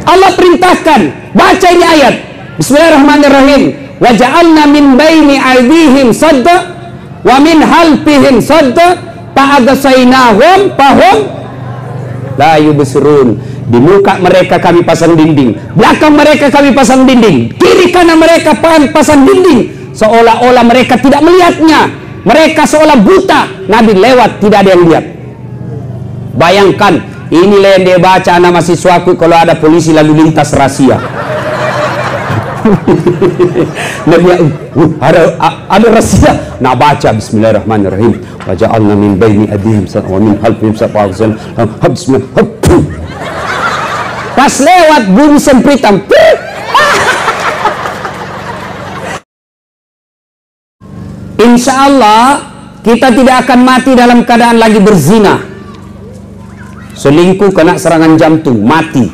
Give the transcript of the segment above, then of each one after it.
Allah perintahkan, baca ini ayat. Bismillahirrahmanirrahim. Wa ja'alna min baini aydihim sadda wa min halfihim sadda fa'agsaynahum fahum la yubsirun. Di muka mereka kami pasang dinding, belakang mereka kami pasang dinding, kiri kanan mereka pasang dinding, seolah-olah mereka tidak melihatnya. Mereka seolah buta. Nabi lewat, tidak ada yang lihat. Bayangkan, inilah yang dia baca anak mahasiswaku kalau ada polisi lalu lintas rahasia. Nabi ada rahasia. Nah, baca Bismillahirrahmanirrahim. Wa ja'alna min baini aydihim wa min khalfihim saddan. Pas lewat bunyi sempritan. Insya Allah kita tidak akan mati dalam keadaan lagi berzina. Selingkuh kena serangan jantung, mati.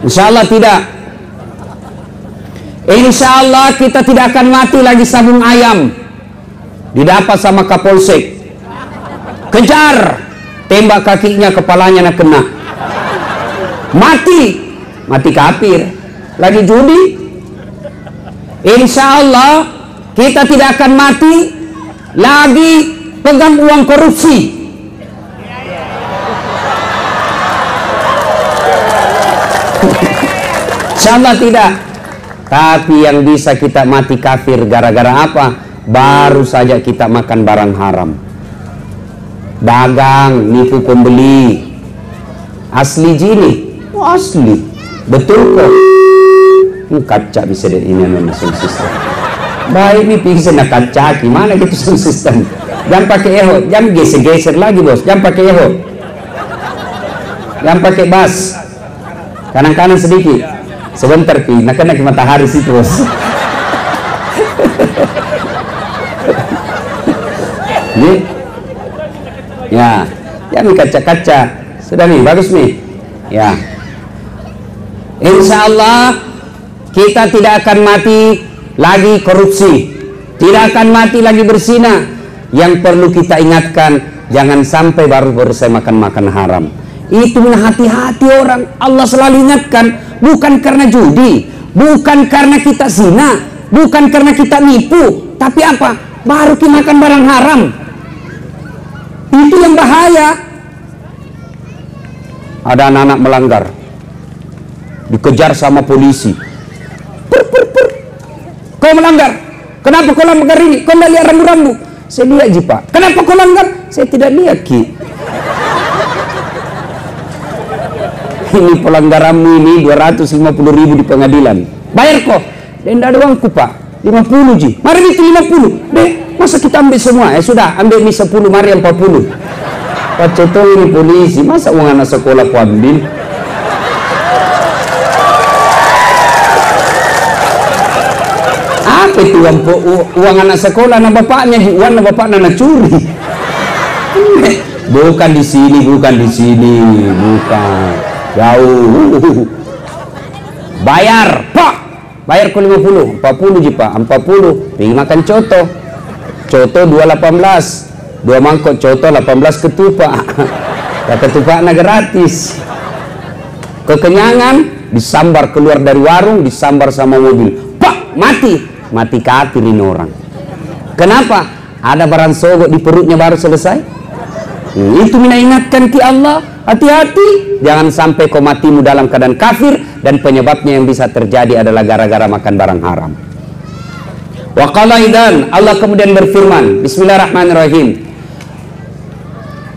Insya Allah tidak. Insya Allah kita tidak akan mati lagi sabung ayam didapat sama Kapolsek, kejar, tembak kakinya, kepalanya nak kena, mati kafir. Lagi judi. Insya Allah kita tidak akan mati lagi pegang uang korupsi. Insya Allah tidak. Tapi yang bisa kita mati kafir gara-gara apa? Baru saja kita makan barang haram, dagang, nipu pembeli. Asli jini, asli, betul kok. Kaca bisa dari ini sound system. Baik nih bisa nak kaca, gimana gitu sound system? Jangan pakai eho, jangan geser-geser lagi bos. Jangan pakai eho, jangan pakai bass. Kanan-kanan sedikit. Sebentar pi, nak kena ke matahari situ bos. Ini, ya, nih kaca-kaca. Sudah nih, bagus nih. Ya, Insya Allah kita tidak akan mati lagi korupsi, tidak akan mati lagi berzina. Yang perlu kita ingatkan, jangan sampai baru selesai makan haram. Itu hati-hati orang. Allah selalu ingatkan, bukan karena judi, bukan karena kita zina, bukan karena kita nipu, tapi apa? Baru kita makan barang haram. Itu yang bahaya. Ada anak-anak melanggar, dikejar sama polisi. Kau melanggar, kenapa kau melanggar ini? Kau tidak lihat rambu-rambu? Saya lihat ji pak. Kenapa kau melanggar? Saya tidak lihat ki. Ini pelanggaranmu ini 250.000 di pengadilan. Bayar kok. Denda doangku pak, 50 ji. Mari itu 50. Deh, masa kita ambil semua? Sudah, ambil ini 10, mari yang 40. Pak Ceto ini polisi, masa uang anak sekolah ku ambil? Apa itu uang anak sekolah anak bapaknya, uang anak bapaknya anak curi? Bukan di sini, bukan. Jauh. Bayar, pak. Bayar ke 50, 40 ji pak, 40. Pergi makan coto 2,18. 2 mangkok coto 18 ketupat. Ketupatnya gratis. Kekenyangan, disambar keluar dari warung, disambar sama mobil. Pak, mati kafir ini orang. Kenapa? Ada barang sogok di perutnya baru selesai. Itu mina ingatkan ki Allah, hati-hati, jangan sampai kau matimu dalam keadaan kafir, dan penyebabnya yang bisa terjadi adalah gara-gara makan barang haram. Wa qala idzan, Allah kemudian berfirman, Bismillahirrahmanirrahim.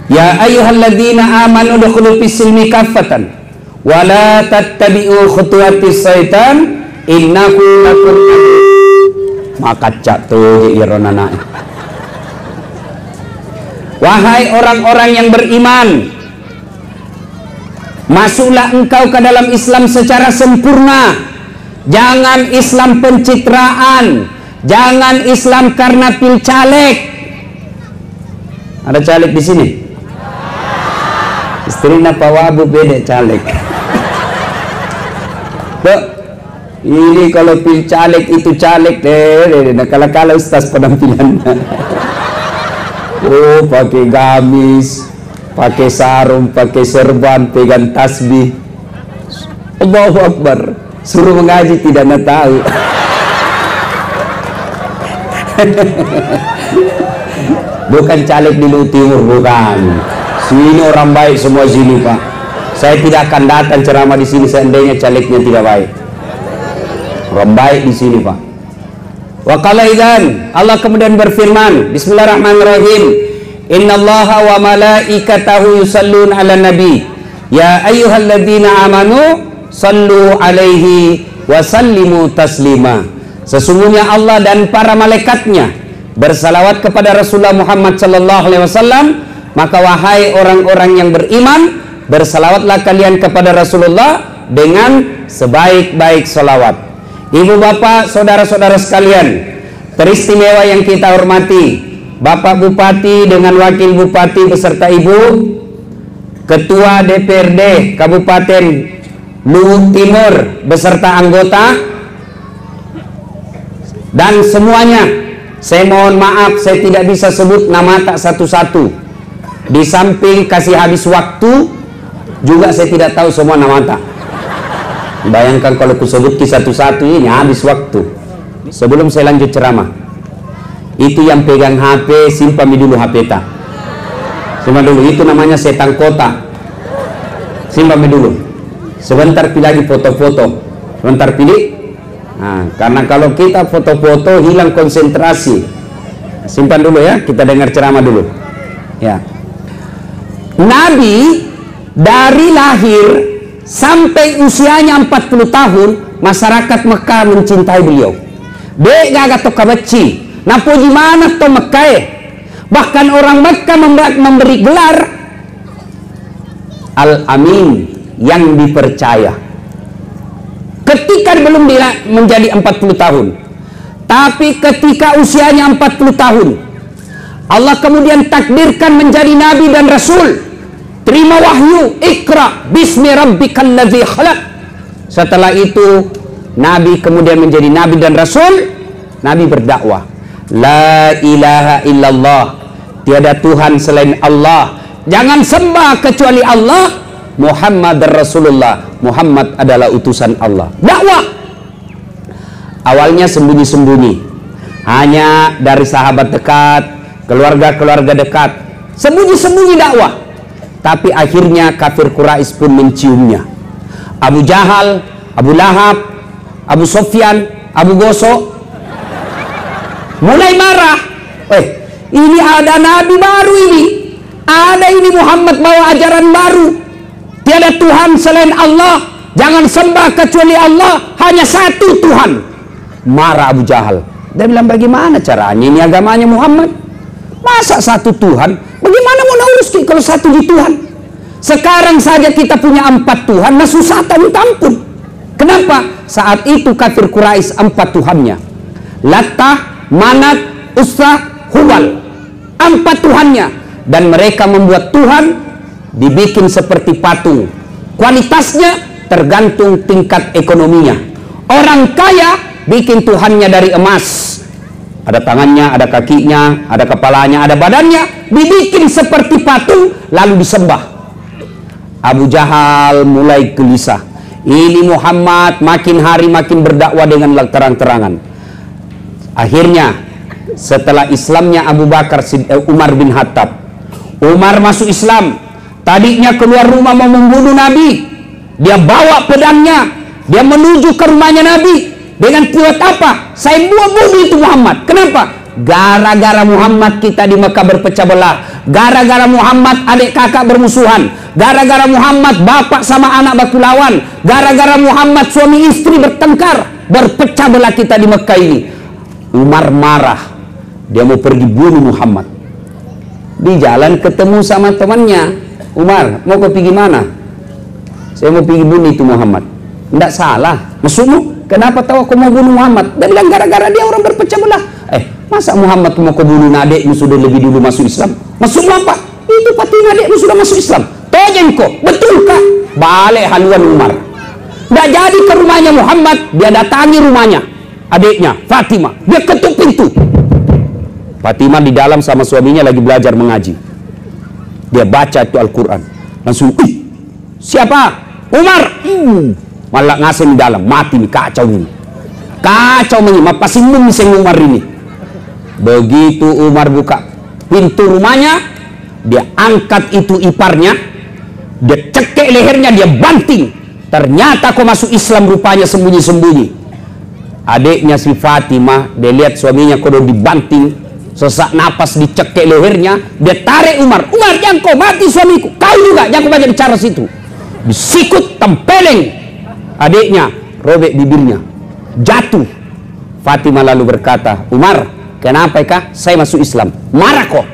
Ya ayyuhalladzina amanu dukhulu fis-silmi kaffatan wa la tattabi'u khutuwatis syaitan innahu lakum maka cak tuh ironana. Wahai orang-orang yang beriman, masuklah engkau ke dalam Islam secara sempurna. Jangan Islam pencitraan, jangan Islam karena pil caleg. Ada caleg di sini? Istrinya Pak Wabu beda caleg. Tuh, ini kalau pil caleg itu caleg deh. Kala-kala ustaz penampilannya. Oh, pakai gamis, pakai sarung, pakai serban, pegang tasbih. Allahu Akbar. Suruh mengaji tidak nak tahu. Bukan caleg di Luhut Timur, bukan. Sini orang baik semua sini, Pak. Saya tidak akan datang ceramah di sini seandainya calegnya tidak baik. Orang baik di sini, Pak. Wa qala idzan, Allah kemudian berfirman, Bismillahirrahmanirrahim. Innallaha wa malaikatahu yusalluna 'alan nabi. Ya ayyuhalladzina amanu sallu 'alaihi wa sallimu taslima. Sesungguhnya Allah dan para malaikatnya bersalawat kepada Rasulullah Muhammad sallallahu alaihi wasallam, maka wahai orang-orang yang beriman, bersalawatlah kalian kepada Rasulullah dengan sebaik-baik salawat. Ibu bapak, saudara-saudara sekalian, teristimewa yang kita hormati, Bapak Bupati dengan Wakil Bupati beserta Ibu, Ketua DPRD Kabupaten Luhut Timur beserta anggota, dan semuanya, saya mohon maaf saya tidak bisa sebut nama tak satu-satu. Di samping kasih habis waktu, juga saya tidak tahu semua nama tak. Bayangkan kalau ku sebut satu-satu ini habis waktu. Sebelum saya lanjut ceramah, itu yang pegang HP, simpan dulu HP tak. Simpan dulu, itu namanya setan kota. Simpan dulu. Sebentar pilih lagi foto-foto. Sebentar pilih. Nah, karena kalau kita foto-foto hilang konsentrasi. Simpan dulu ya, kita dengar ceramah dulu. Ya. Nabi dari lahir sampai usianya 40 tahun, masyarakat Mekah mencintai beliau. Dek gagat to kabeci, napuji mana to Mekah. Bahkan orang Mekah memberi gelar Al-Amin, yang dipercaya. Ketika belum menjadi 40 tahun, tapi ketika usianya 40 tahun, Allah kemudian takdirkan menjadi nabi dan rasul. Terima wahyu, Iqra bismi rabbikal ladzi khalaq. Setelah itu Nabi kemudian menjadi nabi dan rasul. Nabi berdakwah, la ilaha illallah, tiada Tuhan selain Allah, jangan sembah kecuali Allah, Muhammad Rasulullah, Muhammad adalah utusan Allah. Dakwah awalnya sembunyi-sembunyi, hanya dari sahabat dekat, keluarga-keluarga dekat, sembunyi-sembunyi dakwah. Tapi akhirnya kafir Quraisy pun menciumnya. Abu Jahal, Abu Lahab, Abu Sofyan, Abu Gosok mulai marah. Ini ada nabi baru ini. Ada ini Muhammad bawa ajaran baru. Tiada Tuhan selain Allah. Jangan sembah kecuali Allah. Hanya satu Tuhan. Marah Abu Jahal. Dia bilang, bagaimana caranya ini agamanya Muhammad? Masa satu Tuhan? Bagaimana mau urus kalau satu di Tuhan? Sekarang saja kita punya 4 Tuhan, nah susah tak minta ampun. Kenapa? Saat itu kafir Quraisy 4 Tuhannya. Latah, Manat, Uzza, Hubal. 4 Tuhannya. Dan mereka membuat Tuhan dibikin seperti patung. Kualitasnya tergantung tingkat ekonominya. Orang kaya bikin Tuhannya dari emas. Ada tangannya, ada kakinya, ada kepalanya, ada badannya, dibikin seperti patung, lalu disembah. Abu Jahal mulai gelisah. Ini Muhammad makin hari makin berdakwah dengan terang-terangan. Akhirnya, setelah Islamnya Abu Bakar, Umar bin Khattab, Umar masuk Islam. Tadinya keluar rumah mau membunuh Nabi. Dia bawa pedangnya, dia menuju ke rumahnya Nabi. Dengan kuat apa? Saya bunuh itu Muhammad. Kenapa? Gara-gara Muhammad kita di Mekah berpecah belah. Gara-gara Muhammad adik kakak bermusuhan. Gara-gara Muhammad bapak sama anak baku lawan. Gara-gara Muhammad suami istri bertengkar. Berpecah belah kita di Mekah ini. Umar marah. Dia mau pergi bunuh Muhammad. Di jalan ketemu sama temannya. Umar, mau kau pergi mana? Saya mau pergi bunuh itu Muhammad. Tidak salah. Maksudmu? Kenapa tahu aku mau bunuh Muhammad? Dan bilang gara-gara dia orang berpecah belah. Masa Muhammad mau kau bunuh adikmu sudah lebih dulu masuk Islam? Maksudmu apa? Itu pati adikmu sudah masuk Islam. Tojengko, betulkah? Balik haluan Umar. Tidak jadi ke rumahnya Muhammad, dia datangi rumahnya. Adiknya, Fatimah. Dia ketuk pintu. Fatimah di dalam sama suaminya lagi belajar mengaji. Dia baca itu Al-Quran. Langsung, siapa? Umar. malah ngasih di dalam, mati nih, kacau ini. Kacau ini, mapasimun sing Umar ini. Begitu Umar buka pintu rumahnya, dia angkat itu iparnya, dia cekek lehernya, dia banting. Ternyata kok masuk Islam rupanya sembunyi-sembunyi. Adiknya si Fatimah, dia lihat suaminya kok dibanting, sesak napas, dicekek lehernya, dia tarik Umar. Umar, jangan kau mati suamiku, kau juga jangan kau banyak bicara situ. Disikut, tempeleng adiknya, robek bibirnya, jatuh. Fatimah lalu berkata, Umar, kenapa kah? Saya masuk Islam. Marah kok.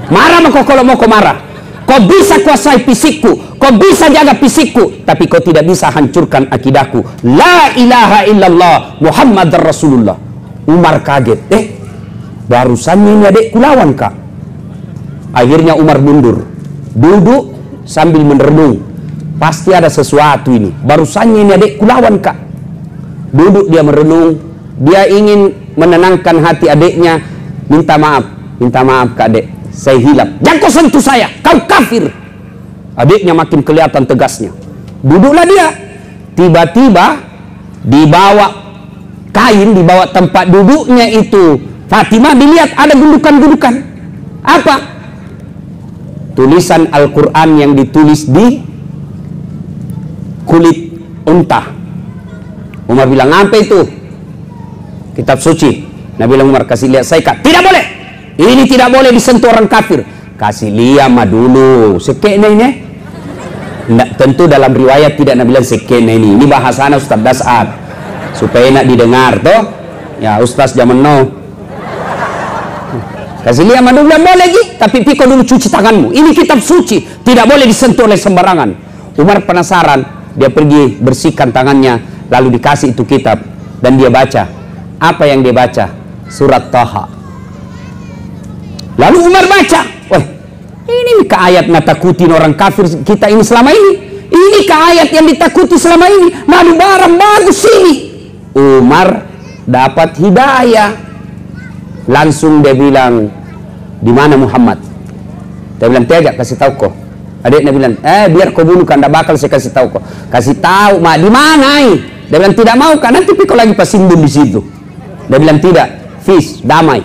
Marah kok kalau mau kau marah. Kau bisa kuasai fisikku, kau bisa jaga fisikku, tapi kau tidak bisa hancurkan akidahku. La ilaha illallah Muhammadar Rasulullah. Umar kaget. Barusannya ini adikku lawan kak. Akhirnya Umar mundur, duduk sambil merenung. Pasti ada sesuatu ini. Barusannya ini adikku lawan kak. Duduk dia merenung. Dia ingin menenangkan hati adiknya. Minta maaf kak adek, saya hilap. Jangan kau sentuh saya, kau kafir. Adiknya makin kelihatan tegasnya. Duduklah dia. Tiba-tiba dibawa kain, dibawa tempat duduknya itu Fatimah, dilihat ada gundukan-gundukan. Apa? Tulisan Al-Quran yang ditulis di kulit unta. Umar bilang, apa itu? Kitab suci. Nabi bilang, Umar, kasih lihat saya kak. Tidak boleh. Ini tidak boleh disentuh orang kafir. Kasih lihat mah dulu. Sekena ini. Nggak, tentu dalam riwayat tidak Nabi bilang sekena ini. Ini bahasanya Ustaz Das'ad. Supaya enak didengar toh. Ya Ustaz zaman now. Kasih lihat mah dulu, boleh lagi. Tapi piko dulu cuci tanganmu. Ini kitab suci. Tidak boleh disentuh oleh sembarangan. Umar penasaran. Dia pergi bersihkan tangannya. Lalu dikasih itu kitab. Dan dia baca. Apa yang dia baca? Surat Taha. Lalu Umar baca, wah, ini ke ayat natakutin orang kafir kita ini selama ini. Ini ke ayat yang ditakuti selama ini. Lalu barang bagus ini. Umar dapat hidayah. Langsung dia bilang, di mana Muhammad? Dia bilang, tidak, kasih tahu kok. Adiknya bilang, biar kau bunuh kan, tidak bakal saya kasih tahu kok. Kasih tahu, mak, di mana? Dia bilang, tidak mau kan, nanti kau lagi pasimbun di situ. Dia bilang, tidak, peace, damai.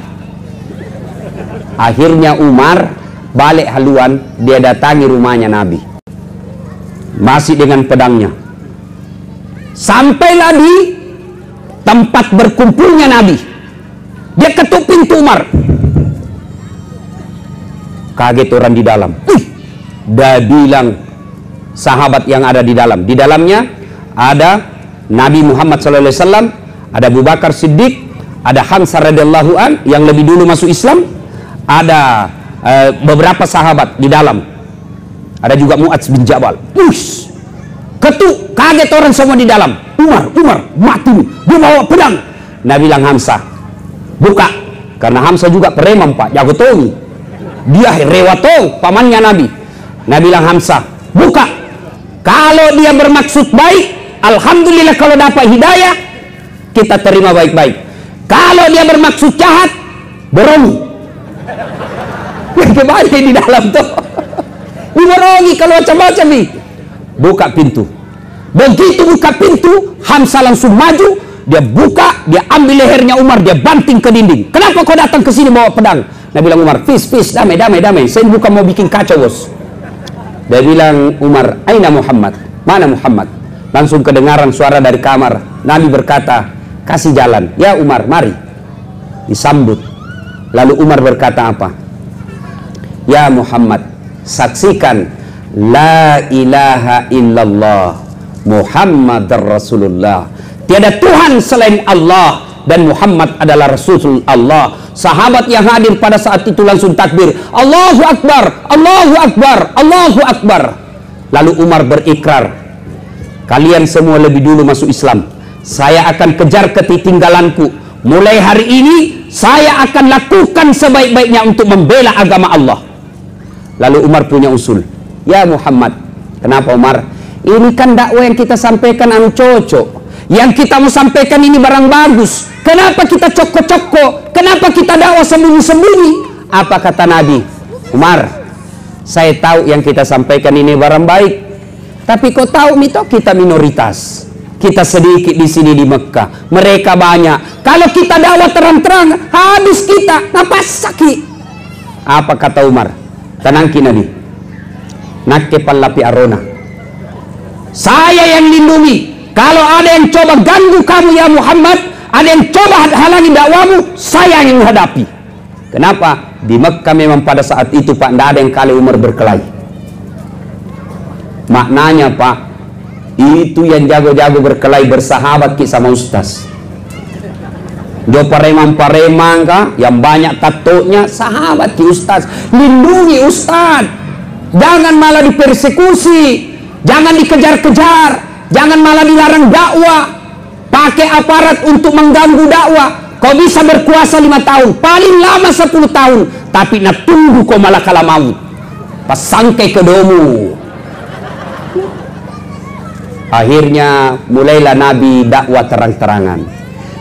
Akhirnya Umar balik haluan, dia datangi rumahnya Nabi. Masih dengan pedangnya. Sampailah di tempat berkumpulnya Nabi. Dia ketuk pintu Umar. Kaget orang di dalam. Dia bilang sahabat yang ada di dalam. Di dalamnya ada Nabi Muhammad SAW, ada Abu Bakar Siddiq, ada Hamzah radhiyallahu an yang lebih dulu masuk Islam. Ada beberapa sahabat di dalam. Ada juga Mu'adz bin Jabal. Ketuk, kaget orang semua di dalam. Umar, mati nih. Dia bawa pedang. Nabi bilang, Hamzah, buka. Karena Hamzah juga preman pak, jago tongi. Dia rewatong, pamannya Nabi. Nabi bilang, Hamzah, buka. Kalau dia bermaksud baik, alhamdulillah kalau dapat hidayah, kita terima baik-baik. Kalau dia bermaksud jahat, berongi. Kebalik di dalam tuh. Diberongi kalau macam-macam nih. Buka pintu. Begitu buka pintu, Hamzah langsung maju. Dia buka, dia ambil lehernya Umar, dia banting ke dinding. Kenapa kau datang ke sini bawa pedang? Nabi bilang, Umar, peace, damai. Saya bukan mau bikin kacau, bos. Dia bilang, Umar, aina Muhammad? Mana Muhammad? Langsung kedengaran suara dari kamar. Nabi berkata, kasih jalan. Ya Umar, mari. Disambut. Lalu Umar berkata apa? Ya Muhammad, saksikan la ilaha illallah Muhammadar Rasulullah. Tiada Tuhan selain Allah dan Muhammad adalah Rasul Allah. Sahabat yang hadir pada saat itu langsung takbir, Allahu Akbar, Allahu Akbar, Allahu Akbar. Lalu Umar berikrar, kalian semua lebih dulu masuk Islam. Saya akan kejar ketinggalanku. Mulai hari ini saya akan lakukan sebaik-baiknya untuk membela agama Allah. Lalu Umar punya usul. Ya Muhammad, kenapa Umar? Ini kan dakwah yang kita sampaikan anu cocok. Yang kita mau sampaikan ini barang bagus. Kenapa kita cokok-cokok? Kenapa kita dakwah sembunyi-sembunyi? Apa kata Nabi? Umar, saya tahu yang kita sampaikan ini barang baik. Tapi kau tahu mito, kita minoritas. Kita sedikit di sini di Mekah, mereka banyak. Kalau kita dakwah terang-terang, habis kita. Napas sakit. Apa kata Umar? Tenangki Nabi. Nakke pallapi arona. Saya yang lindungi. Kalau ada yang coba ganggu kamu ya Muhammad, ada yang coba halangi dakwamu, saya yang menghadapi. Kenapa? Di Mekah memang pada saat itu Pak, tidak ada yang kali Umar berkelahi. Maknanya Pak, itu yang jago-jago berkelahi bersahabat ki sama ustaz. Jo paremang-paremang kah, yang banyak tatonya, sahabat ki ustaz. Lindungi ustaz. Jangan malah dipersekusi, jangan dikejar-kejar, jangan malah dilarang dakwah. Pakai aparat untuk mengganggu dakwah. Kau bisa berkuasa 5 tahun, paling lama 10 tahun, tapi nak tunggu kau malah kalah maut. Pas sangkai ke domu. Akhirnya mulailah Nabi dakwah terang-terangan.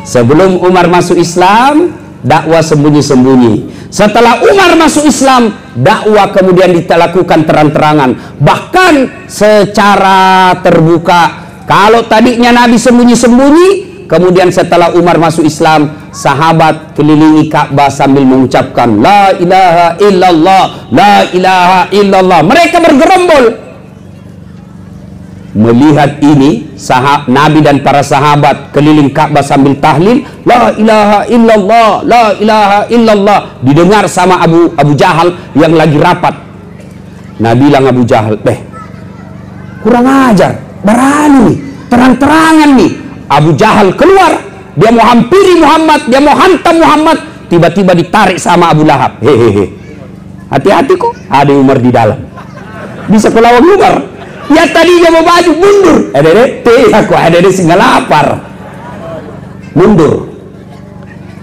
Sebelum Umar masuk Islam, dakwah sembunyi-sembunyi. Setelah Umar masuk Islam, dakwah kemudian dilakukan terang-terangan, bahkan secara terbuka. Kalau tadinya Nabi sembunyi-sembunyi, kemudian setelah Umar masuk Islam, sahabat kelilingi Ka'bah sambil mengucapkan la ilaha illallah, la ilaha illallah. Mereka bergerombol. Melihat ini, Nabi dan para sahabat keliling Ka'bah sambil tahlil la ilaha illallah, la ilaha illallah. Didengar sama Abu Jahal yang lagi rapat. Nabi bilang Abu Jahal, kurang ajar, berani nih, terang-terangan nih. Abu Jahal keluar, dia mau hampiri Muhammad, dia mau hantam Muhammad, tiba-tiba ditarik sama Abu Lahab. Hehehe, hati-hati kok, ada Umar di dalam, bisa kelawan Umar. Ya tadinya mau maju, mundur. Aku ada singa lapar. Mundur.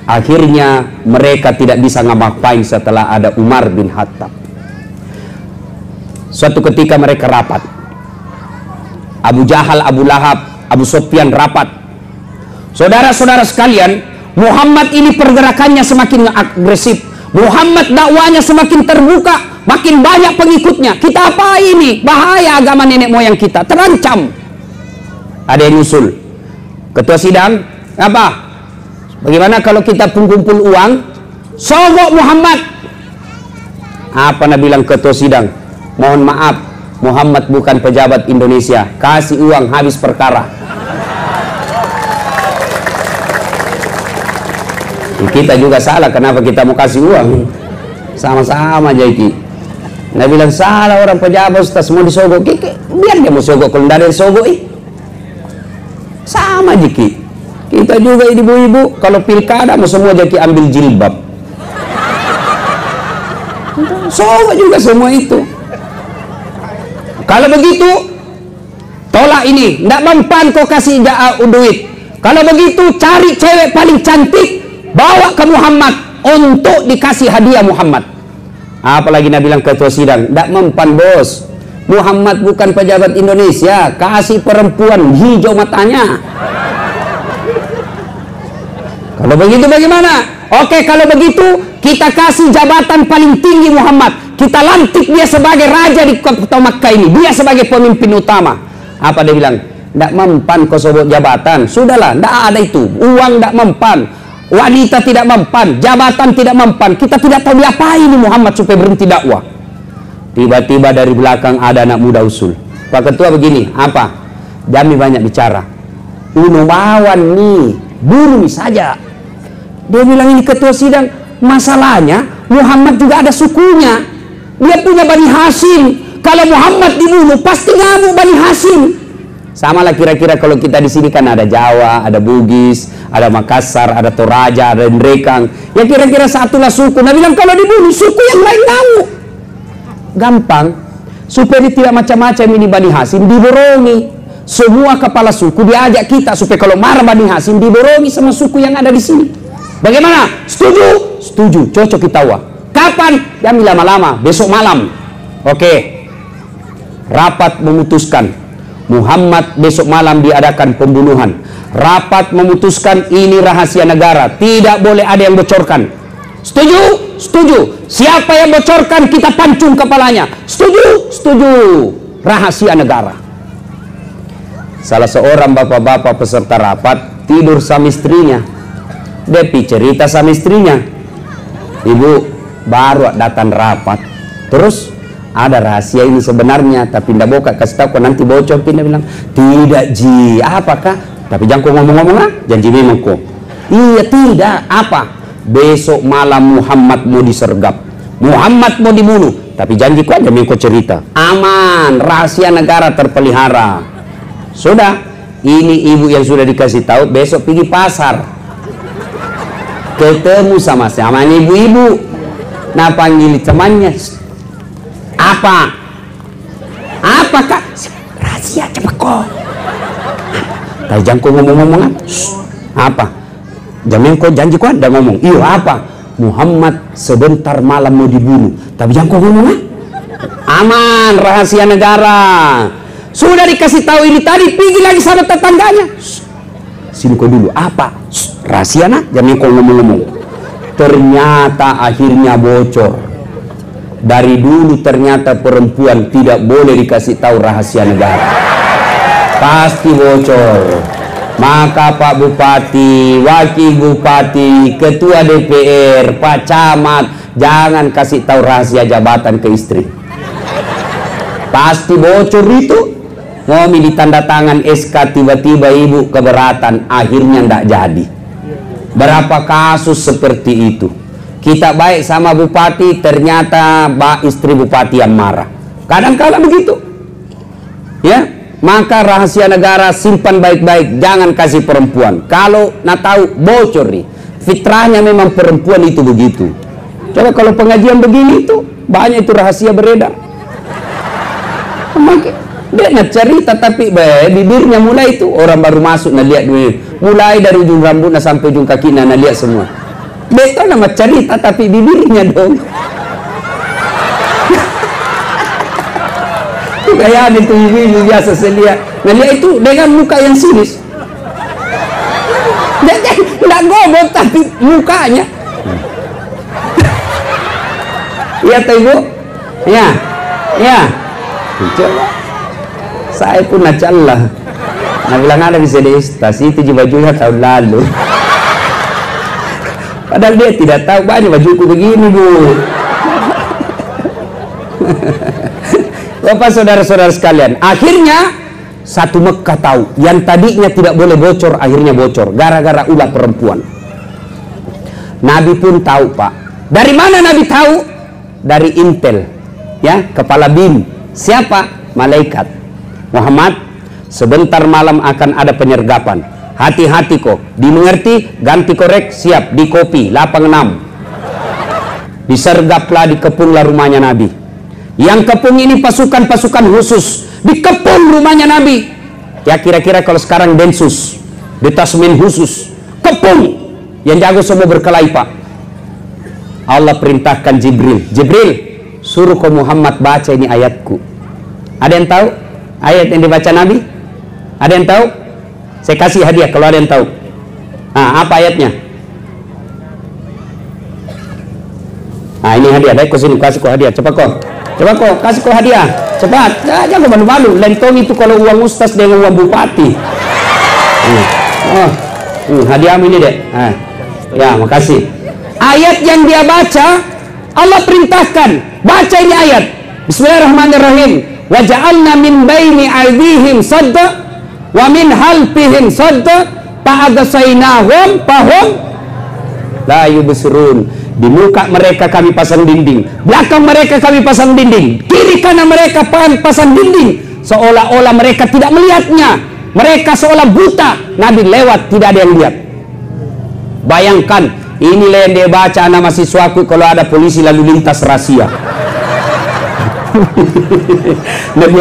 Akhirnya mereka tidak bisa ngapain setelah ada Umar bin Khattab. Suatu ketika mereka rapat. Abu Jahal, Abu Lahab, Abu Sufyan rapat. Saudara-saudara sekalian, Muhammad ini pergerakannya semakin agresif. Muhammad dakwanya semakin terbuka, makin banyak pengikutnya. Kita apa ini? Bahaya agama nenek moyang kita, terancam. Ada yang usul. Ketua sidang, apa? Bagaimana kalau kita kumpul uang, sogok Muhammad? Apa Nabi bilang ketua sidang? Mohon maaf, Muhammad bukan pejabat Indonesia. Kasih uang, habis perkara. Kita juga salah, kenapa kita mau kasih uang? Sama-sama aja iki. Nabi bilang salah orang pejabat, ustaz mau disogok, biar dia mau sogok, kalau tidak ada yang sogok sama aja ki. Kita juga ibu-ibu, kalau pilkada mau semua jadi ambil jilbab, sogok juga semua itu. Kalau begitu tolak ini, tidak mempan kau kasih duit. Kalau begitu cari cewek paling cantik, bawa ke Muhammad untuk dikasih hadiah Muhammad. Apalagi Nabi bilang ketua sidang, tidak mempan bos, Muhammad bukan pejabat Indonesia, kasih perempuan hijau matanya. Kalau begitu bagaimana? Oke, kalau begitu kita kasih jabatan paling tinggi Muhammad, kita lantik dia sebagai raja di kota Makkah ini, dia sebagai pemimpin utama. Apa dia bilang? Tidak mempan kau sebut jabatan, sudahlah, tidak ada itu, uang tidak mempan, wanita tidak mempan, jabatan tidak mempan. Kita tidak tahu diapain ini Muhammad supaya berhenti dakwah. Tiba-tiba dari belakang ada anak muda usul, Pak Ketua begini, apa? Jami banyak bicara, unumawan nih, bunuh saja. Dia bilang ini ketua sidang, masalahnya Muhammad juga ada sukunya, dia punya Bani Hashim. Kalau Muhammad dibunuh pasti ngamuk Bani Hashim. Sama lah kira-kira kalau kita di sini kan ada Jawa, ada Bugis, ada Makassar, ada Toraja, ada Ndrekang. Ya kira-kira satulah suku. Nah bilang kalau dibunuh suku yang lain ngamuk. Gampang. Supaya dia tidak macam-macam ini Bani Hashim diborongi. Semua kepala suku diajak kita supaya kalau marah Bani Hashim diborongi sama suku yang ada di sini. Bagaimana? Setuju? Setuju. Cocok kita wah. Kapan? Jangan lama-lama. Besok malam. Oke. Rapat memutuskan. Muhammad besok malam diadakan pembunuhan. Rapat memutuskan ini rahasia negara, tidak boleh ada yang bocorkan. Setuju? Setuju. Siapa yang bocorkan kita pancung kepalanya. Setuju? Setuju. Rahasia negara. salah seorang bapak-bapak peserta rapat tidur sama istrinya. Depi cerita sama istrinya, ibu baru datang rapat, terus ada rahasia ini sebenarnya, tapi ndak boka kasih tahu kok nanti bocor. Dia bilang, tidak Ji, apakah? Tapi jangan kau ngomong-ngomong lah, janji memang kok. Iya tidak, apa? Besok malam Muhammad mau disergap, Muhammad mau dibunuh, tapi janji kau aja kau cerita. Aman, rahasia negara terpelihara. Sudah, ini ibu yang sudah dikasih tahu, besok pergi pasar. Ketemu sama ibu-ibu. Nah panggil temannya. Apa? Apa kak? Rahasia cepat kok. Tapi jangan kau ngomong-ngomong. Apa? Jangan kau janji kau ada ngomong. Iya apa? Muhammad sebentar malam mau dibunuh. Tapi jangan kau ngomong. Aman, rahasia negara. Sudah dikasih tahu ini tadi, pergi lagi sama tetangganya. Sini kau dulu. Apa? Rahasia nak? Jangan kau ngomong-ngomong. Ternyata akhirnya bocor. Dari dulu ternyata perempuan tidak boleh dikasih tahu rahasia negara. Pasti bocor. Maka Pak Bupati, Wakil Bupati, Ketua DPR, Pak Camat, jangan kasih tahu rahasia jabatan ke istri. Pasti bocor itu. Ngomi ditanda tangan SK, tiba-tiba ibu keberatan, akhirnya ndak jadi. Berapa kasus seperti itu. Kita baik sama bupati, ternyata istri bupati yang marah. Kadang-kadang begitu. Ya, maka rahasia negara simpan baik-baik, jangan kasih perempuan. Kalau nak tahu bocor nih. Fitrahnya memang perempuan itu begitu. Coba kalau pengajian begini itu banyak itu rahasia beredar. Dia nak cerita tapi bibirnya mulai itu orang baru masuk nak lihat dulu. Mulai dari ujung rambutnya sampai ujung kakinya nak lihat semua. Betul nama cerita tapi bibirnya dong. Kayak itu ibu biasa selia. Nah dia itu dengan muka yang sinis. Dia tidak gobok tapi mukanya. Iya tuh ibu. Ya, ya. Coba. Saya pun nacalah. Nah bilang ada bisa diistasi itu bajunya tahun lalu. Padahal dia tidak tahu banyak bajuku begini bu. Bapak saudara-saudara sekalian, akhirnya satu Mekah tahu yang tadinya tidak boleh bocor, akhirnya bocor gara-gara ulah perempuan. Nabi pun tahu pak. Dari mana Nabi tahu? Dari intel, ya, kepala BIN. Siapa? Malaikat. Muhammad, sebentar malam akan ada penyergapan. Hati-hati kok, dimengerti, ganti korek, siap, di kopi, lapang 6. Disergaplah, dikepunglah rumahnya Nabi. Yang kepung ini pasukan-pasukan khusus, dikepung rumahnya Nabi. Ya kira-kira kalau sekarang Densus, detasmen khusus, kepung. Yang jago semua berkelahi pak. Allah perintahkan Jibril, Jibril, suruh ke Muhammad baca ini ayatku. Ada yang tahu ayat yang dibaca Nabi? Ada yang tahu? Saya kasih hadiah kalau ada yang tahu. Nah, apa ayatnya? Nah, ini hadiah. Baik, kau sini kasih kau hadiah. Cepat kau. Coba kau kasih kau hadiah. Cepat. Jangan malu-malu. Lentong itu kalau uang ustaz dengan uang bupati. Hadiahmu ini deh. Ya, makasih. Ayat yang dia baca, Allah perintahkan. Baca ini ayat. Bismillahirrahmanirrahim. Wa ja'alna min baini aydihim sadda wa min halfihim sadda fa'agsaynahum fahum la yubsirun. Di muka mereka kami pasang dinding, belakang mereka kami pasang dinding, kiri kanan mereka pasang dinding, seolah-olah mereka tidak melihatnya. Mereka seolah buta. Nabi lewat tidak ada yang lihat. Bayangkan, inilah yang dia baca anak mahasiswaku kalau ada polisi lalu lintas rahasia. Nabi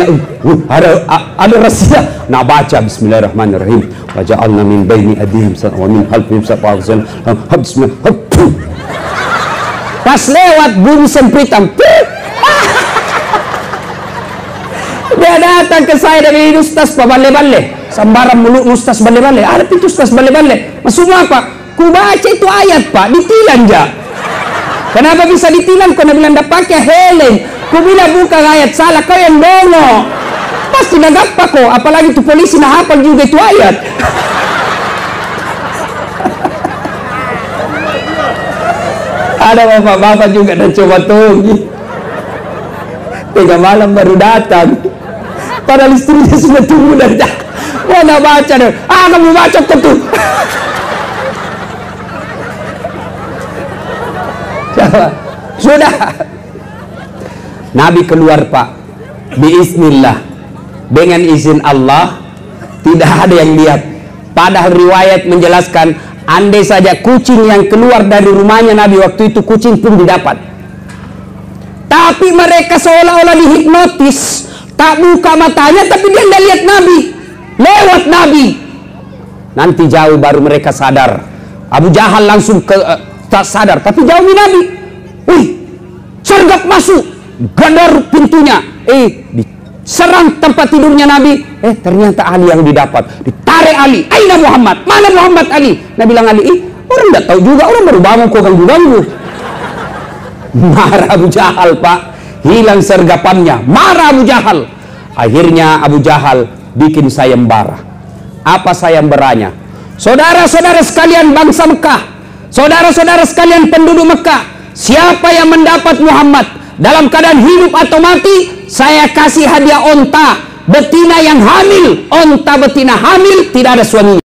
ada rahasia. Nah baca Bismillahirrahmanirrahim. Wa ja'alna min baini aydihim wa min khalfihim sab'atan. Pas lewat bumi sempritan. Dia datang ke saya dari ustaz bale-bale. Sambaran mulut ustaz bale-bale. Ada itu ustaz bale-bale. Maksudnya apa? Ku baca itu ayat pak, ditilang ja. Kenapa bisa ditilang? Karena bilang tidak pakai helm. Ku bilang bukan ayat salah, kau yang dongo. pasti nagapa ko. Apalagi tu polisi na hafal juga itu ayat. Ada bapak-bapak juga dan coba tunggu. 3 malam baru datang. Padahal istrinya sudah tunggu dari mana baca deh. Kamu baca kok tuh. Sudah. Nabi keluar Pak. Biiznillah. Dengan izin Allah. Tidak ada yang lihat. Padahal riwayat menjelaskan, andai saja kucing yang keluar dari rumahnya Nabi waktu itu, kucing pun didapat. Tapi mereka seolah-olah dihipnotis, tak buka matanya, tapi dia tidak lihat Nabi, lewat Nabi. Nanti jauh baru mereka sadar. Abu Jahal langsung tak sadar, tapi jauh Nabi. Wih, sergap masuk, gandar pintunya, diserang tempat tidurnya Nabi. Ternyata Ali yang didapat. Ditarik Ali, aina Muhammad, mana Muhammad Ali? Nabi bilang Ali, orang tidak tahu juga, orang baru bangun kok ganggu-ganggu. Marah Abu Jahal Pak, hilang sergapannya, marah Abu Jahal. Akhirnya Abu Jahal bikin sayembara. Apa sayembaranya? Saudara-saudara sekalian bangsa Mekah, saudara-saudara sekalian penduduk Mekah, siapa yang mendapat Muhammad dalam keadaan hidup atau mati, saya kasih hadiah onta betina yang hamil. Onta betina hamil tidak ada suaminya.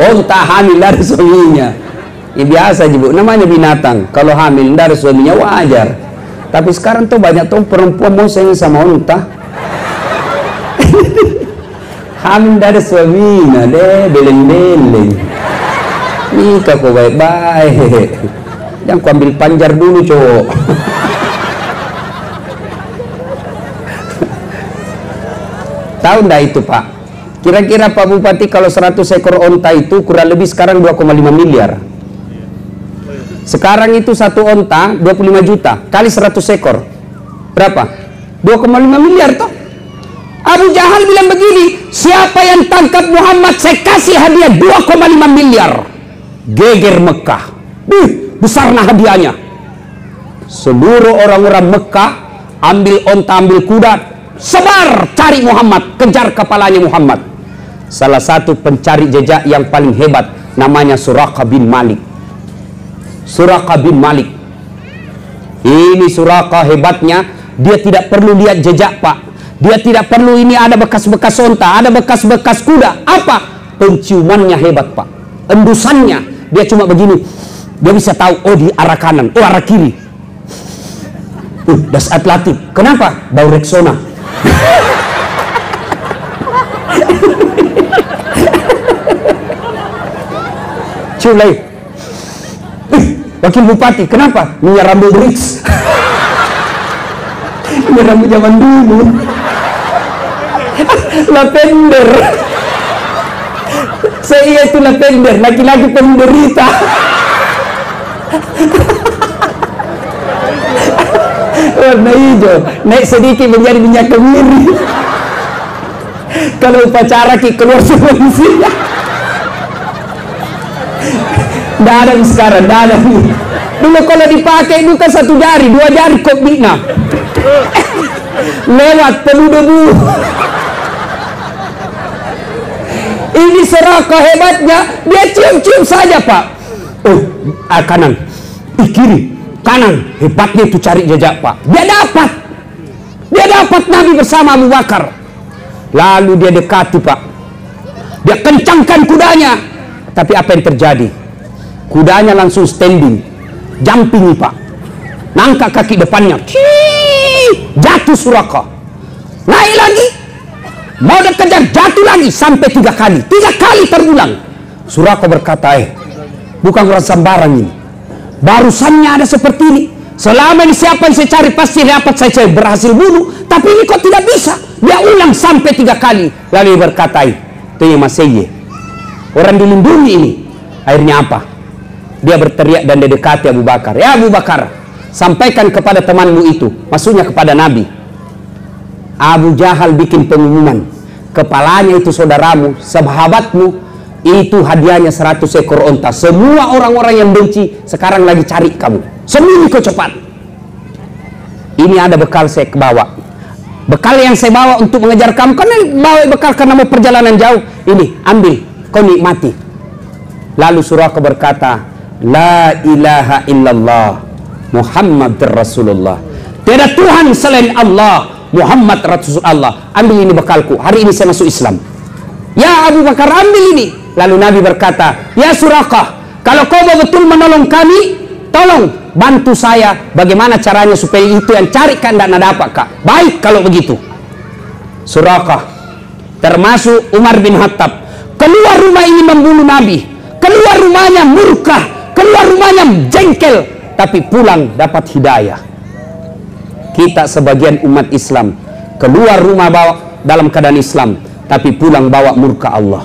Onta hamil tidak ada suaminya. Ya biasa aja Bu, namanya binatang. Kalau hamil tidak ada suaminya wajar. Tapi sekarang tuh banyak tuh perempuan mau sayang sama unta. Hamil tidak ada suaminya deh, beleng-beleng. Nikah kok baik-baik. Jangan ku ambil panjar dulu cowok. Tahu ndak itu Pak? Kira-kira Pak Bupati kalau 100 ekor onta itu kurang lebih sekarang 2,5 miliar. Sekarang itu satu onta 25 juta kali 100 ekor berapa? 2,5 miliar toh. Abu Jahal bilang begini, siapa yang tangkap Muhammad saya kasih hadiah 2,5 miliar. Geger Mekah. Besarnya hadiahnya. Seluruh orang-orang Mekah ambil onta, ambil kuda, sebar cari Muhammad, kejar kepalanya Muhammad. Salah satu pencari jejak yang paling hebat namanya Suraqah bin Malik. Suraqah bin Malik. Ini Suraqah hebatnya, dia tidak perlu lihat jejak Pak. Dia tidak perlu ini ada bekas-bekas onta, ada bekas-bekas kuda. Apa? Penciumannya hebat Pak. Endusannya, dia cuma begini. Dia bisa tahu, oh di arah kanan, oh arah kiri. Das Atlatif. Kenapa? Bau Rexona. Cium lagi. Wakil Bupati, kenapa? Minyak rambut Rix. Minyak rambut zaman dulu. Lavender. Saya itu lavender, laki-laki penderita. Warna hijau, naik sedikit menjadi minyak kemiri. Kalau upacara keluar semua isinya. Tidak ada sekarang, tidak ada. Dulu kalau dipakai bukan 1 jari, 2 jari kopina. Lewat penuh debu. Ini Suraqah hebatnya, dia cium-cium saja Pak. Oh, kanan, kiri, kanan. Hebatnya itu cari jejak Pak. Dia dapat Nabi bersama Abu Bakar. Lalu dia dekati Pak. Dia kencangkan kudanya. Tapi apa yang terjadi? Kudanya langsung standing, jumping Pak. Nangkak kaki depannya. Jatuh Suraqah. Naik lagi. Mau dikejar, jatuh lagi sampai 3 kali. 3 kali terulang. Suraqah berkata, bukan orang sembarang ini. Barusannya ada seperti ini. Selama ini siapa yang saya cari pasti dapat, saya berhasil bunuh. Tapi ini kok tidak bisa. Dia ulang sampai 3 kali. Lalu dia berkata, itu yang masih orang dilindungi ini. Akhirnya apa? Dia berteriak dan dia dekati Abu Bakar. Ya Abu Bakar, sampaikan kepada temanmu itu, maksudnya kepada Nabi. Abu Jahal bikin pengumuman. Kepalanya itu saudaramu, sahabatmu, itu hadiahnya 100 ekor onta. Semua orang-orang yang benci sekarang lagi cari kamu. Sembunyi kau cepat. Ini ada bekal saya bawa. bekal yang saya bawa untuk mengejar kamu, karena bawa bekal karena mau perjalanan jauh, ini ambil, kau nikmati. Lalu Suraqah berkata, la ilaha illallah Muhammad Rasulullah, tiada Tuhan selain Allah, Muhammad Rasulullah. Ambil ini bekalku, hari ini saya masuk Islam. Ya Abu Bakar, ambil ini. Lalu Nabi berkata, ya Suraqah, kalau kau betul menolong kami, tolong bantu saya bagaimana caranya supaya itu yang carikan dan dapat, Kak. Baik kalau begitu. Suraqah termasuk Umar bin Khattab keluar rumah ini membunuh Nabi, keluar rumahnya murka, keluar rumahnya jengkel, tapi pulang dapat hidayah. Kita sebagian umat Islam keluar rumah bawa dalam keadaan Islam, tapi pulang bawa murka Allah.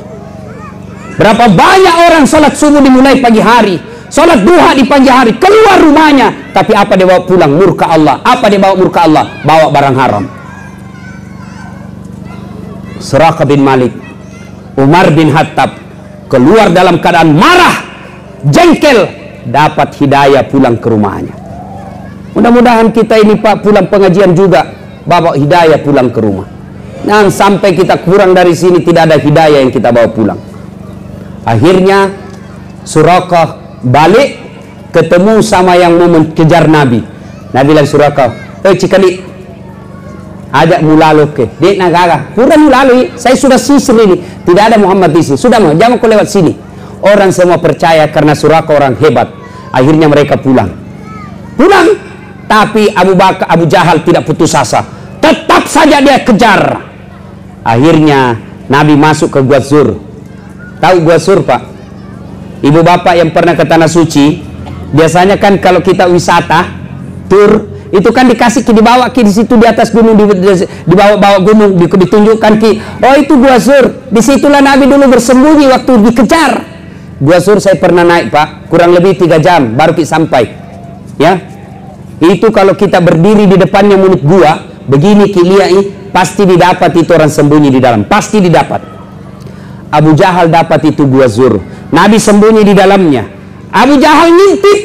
Berapa banyak orang sholat subuh dimulai pagi hari, sholat duha di pagi hari, keluar rumahnya, tapi apa dia bawa pulang? Murka Allah. Apa dia bawa? Murka Allah. Bawa barang haram. Suraqah bin Malik, Umar bin Khattab keluar dalam keadaan marah, jengkel, dapat hidayah pulang ke rumahnya. Mudah-mudahan kita ini Pak pulang pengajian juga bawa hidayah pulang ke rumah. Jangan sampai kita kurang dari sini tidak ada hidayah yang kita bawa pulang. Akhirnya Suraqah balik ketemu sama yang mau mengejar Nabi. Nabi bilang Suraqah, cikali ajak mulalo ke. Dek nagaga, kurang mulalo, saya sudah sisir ini. Tidak ada Muhammad di sini. Sudah mau, jangan kau lewat sini. Orang semua percaya karena Suraqah orang hebat. Akhirnya mereka pulang. Tapi Abu Jahal tidak putus asa. Tetap saja dia kejar. Akhirnya Nabi masuk ke Gua Zur. Tahu Gua Zur, Pak? Ibu bapak yang pernah ke Tanah Suci, biasanya kan kalau kita wisata, tur, itu kan dikasih dibawa di situ di atas gunung, dibawa gunung, ditunjukkan oh itu Gua Zur. Disitulah Nabi dulu bersembunyi waktu dikejar. Gua Zur saya pernah naik, Pak, kurang lebih 3 jam baru kita sampai. Ya, itu kalau kita berdiri di depannya mulut gua, begini kiliai, pasti didapat itu orang sembunyi di dalam, pasti didapat. Abu Jahal dapat itu Gua Zur. Nabi sembunyi di dalamnya. Abu Jahal ngintip,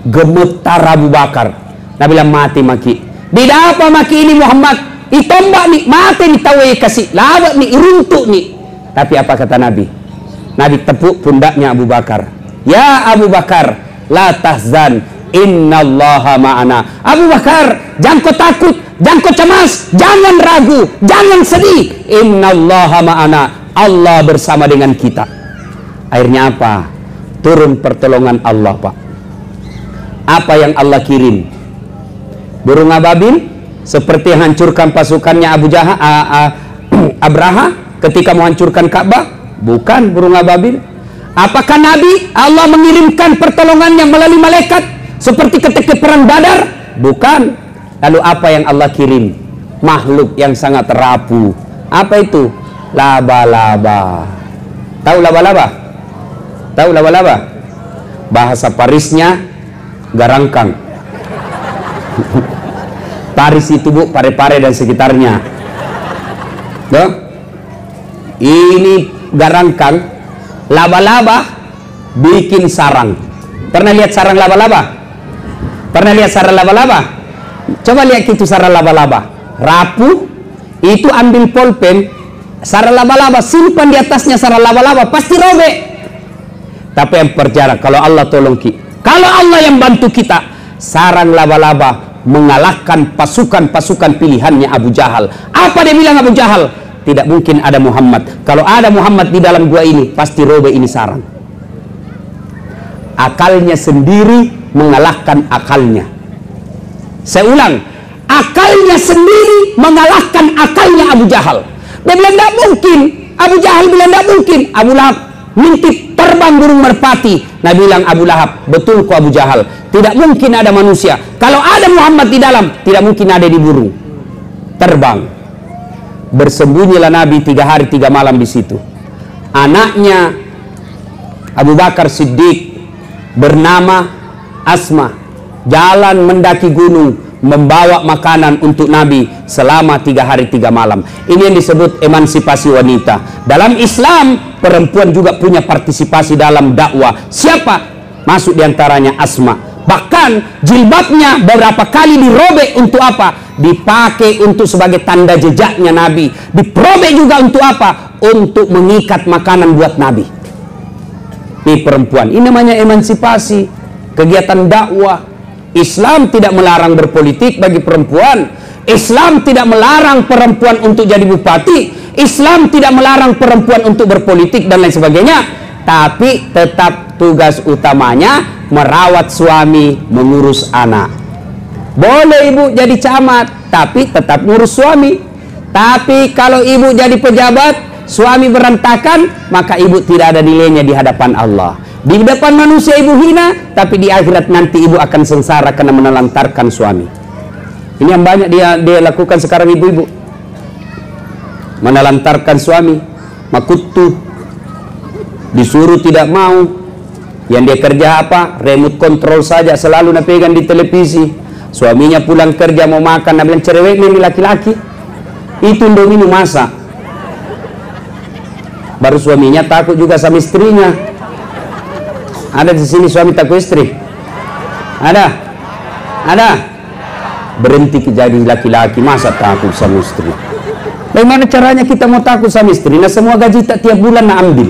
gemetar Abu Bakar. Nabi bilang mati maki. Tidak apa maki ini Muhammad, itombak nih, mati nih tahu kasih, lawak nih, iruntuk nih. Tapi apa kata Nabi? Nabi tepuk pundaknya Abu Bakar. Ya Abu Bakar, la tahzan, innallaha ma'ana. Abu Bakar, jangan kau takut, jangan kau cemas, jangan ragu, jangan sedih. Innallaha ma'ana, Allah bersama dengan kita. Akhirnya apa? Turun pertolongan Allah, Pak. Apa yang Allah kirim? Burung ababil seperti hancurkan pasukannya Abraha ketika mau hancurkan Ka'bah? Bukan burung ababil. Apakah Nabi Allah mengirimkan pertolongannya melalui malaikat seperti ketika perang Badar? Bukan. Lalu apa yang Allah kirim? Makhluk yang sangat rapuh. Apa itu? Laba-laba. Tahu laba-laba? Tahu laba-laba? Bahasa Parisnya garangkang. Paris itu Bu, Pare-Pare dan sekitarnya. Tuh. Ini garangkang, laba-laba bikin sarang. Pernah lihat sarang laba-laba? Pernah lihat sarang laba-laba? Coba lihat itu sarang laba-laba. Rapuh, itu ambil pulpen, sarang laba-laba, simpan di atasnya sarang laba-laba, pasti robek. Tapi yang perjalanan, kalau Allah tolong kita, kalau Allah yang bantu kita, sarang laba-laba mengalahkan pasukan-pasukan pilihannya Abu Jahal. Apa dia bilang Abu Jahal? Tidak mungkin ada Muhammad. Kalau ada Muhammad di dalam gua ini, pasti robek ini sarang. Akalnya sendiri mengalahkan akalnya. Saya ulang, akalnya sendiri mengalahkan akalnya Abu Jahal. Dia bilang tidak mungkin. Abu Jahal bilang tidak mungkin. Abu Lahab mintip terbang burung merpati. Nabi bilang Abu Lahab, betul kok Abu Jahal, tidak mungkin ada manusia. Kalau ada Muhammad di dalam, tidak mungkin ada di burung. Terbang. Bersembunyilah Nabi 3 hari 3 malam di situ. Anaknya Abu Bakar Siddiq bernama Asma jalan mendaki gunung membawa makanan untuk Nabi selama 3 hari 3 malam. Ini yang disebut emansipasi wanita. Dalam Islam perempuan juga punya partisipasi dalam dakwah. Siapa? Masuk diantaranya Asma. Bahkan jilbabnya beberapa kali dirobek untuk apa? Dipakai untuk sebagai tanda jejaknya Nabi. Diperobek juga untuk apa? Untuk mengikat makanan buat Nabi. Ini perempuan. Ini namanya emansipasi, kegiatan dakwah. Islam tidak melarang berpolitik bagi perempuan. Islam tidak melarang perempuan untuk jadi bupati. Islam tidak melarang perempuan untuk berpolitik dan lain sebagainya. Tapi tetap tugas utamanya merawat suami, mengurus anak. Boleh ibu jadi camat, tapi tetap ngurus suami. Tapi kalau ibu jadi pejabat, suami berantakan, maka ibu tidak ada nilainya di hadapan Allah. Di depan manusia ibu hina, tapi di akhirat nanti ibu akan sengsara karena menelantarkan suami. Ini yang banyak dia lakukan sekarang ibu-ibu. Menelantarkan suami, makutu, disuruh tidak mau. Yang dia kerja apa? Remote control saja, selalu nak pegang di televisi. Suaminya pulang kerja mau makan, nak bilang cerewet ini laki-laki. Itu Indomie masak. Baru suaminya takut juga sama istrinya. Ada di sini suami takut istri? Ada? Ada? Berhenti jadi laki-laki, masa takut sama istri? Bagaimana caranya kita mau takut sama istri? Nah, semua gaji tak tiap bulan nak ambil.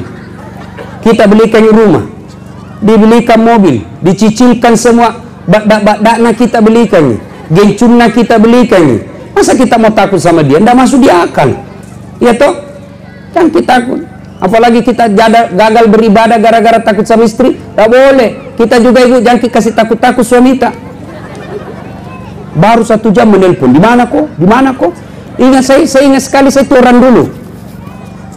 Kita belikan rumah, dibelikan mobil, dicicilkan semua bak-bak-bakna kita belikan, gencunna kita belikan. Masa kita mau takut sama dia? Nggak masuk di akal. Ya toh? Jangan kita takut. Apalagi kita gagal beribadah gara-gara takut sama istri. Tak boleh. Kita juga ibu jangan kasih takut-takut suami kita. Baru 1 jam menelpon. Di mana kok? Di mana kok? Ingat saya ingat sekali saya itu orang dulu.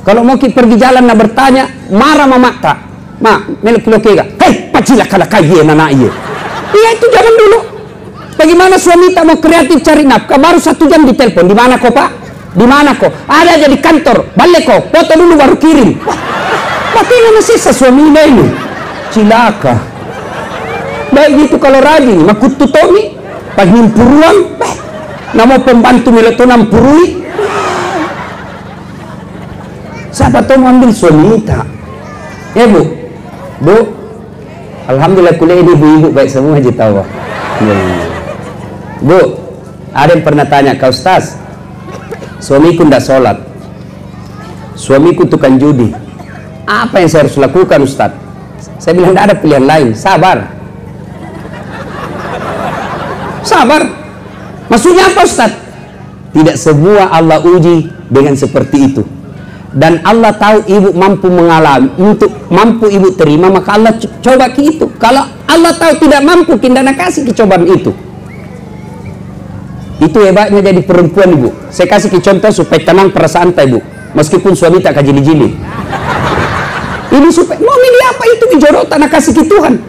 Kalau mau pergi jalan nak bertanya, marah mama tak. Ma, melek kilo kega. Hei, pacila kala kaya nana iya. Iya itu zaman dulu. Bagaimana suami tak mau kreatif cari nafkah? Baru 1 jam ditelepon. Di mana kok pak? Di mana kok? Ada aja di kantor. Balik kok. Foto dulu baru kirim. Wah, bagaimana sisa suaminya ini? Cilaka. Baik gitu kalau rajin. Makut tutomi. Pag nimpuruan. Nama pembantu meletonam purui. Siapa tahu mau ambil suami tak? Ya bu. Bu. Alhamdulillah kuliah ini ibu-ibu baik semua aja tahu. Ya. Bu. Ada yang pernah tanya ke Ustaz. Suamiku tidak sholat, suamiku tukang judi, apa yang saya harus lakukan Ustaz? Saya bilang tidak ada pilihan lain, sabar. Sabar. Maksudnya apa Ustaz? Tidak semua Allah uji dengan seperti itu. Dan Allah tahu ibu mampu mengalami, untuk mampu ibu terima, maka Allah coba ke itu. Kalau Allah tahu tidak mampu, kita nak kasih kecobaan itu. Itu hebatnya jadi perempuan ibu. Saya kasih contoh supaya tenang perasaan tak ibu. Meskipun suami tak kajili-jili. Ini supaya mau milih apa itu bijorotan nak kasih ke Tuhan.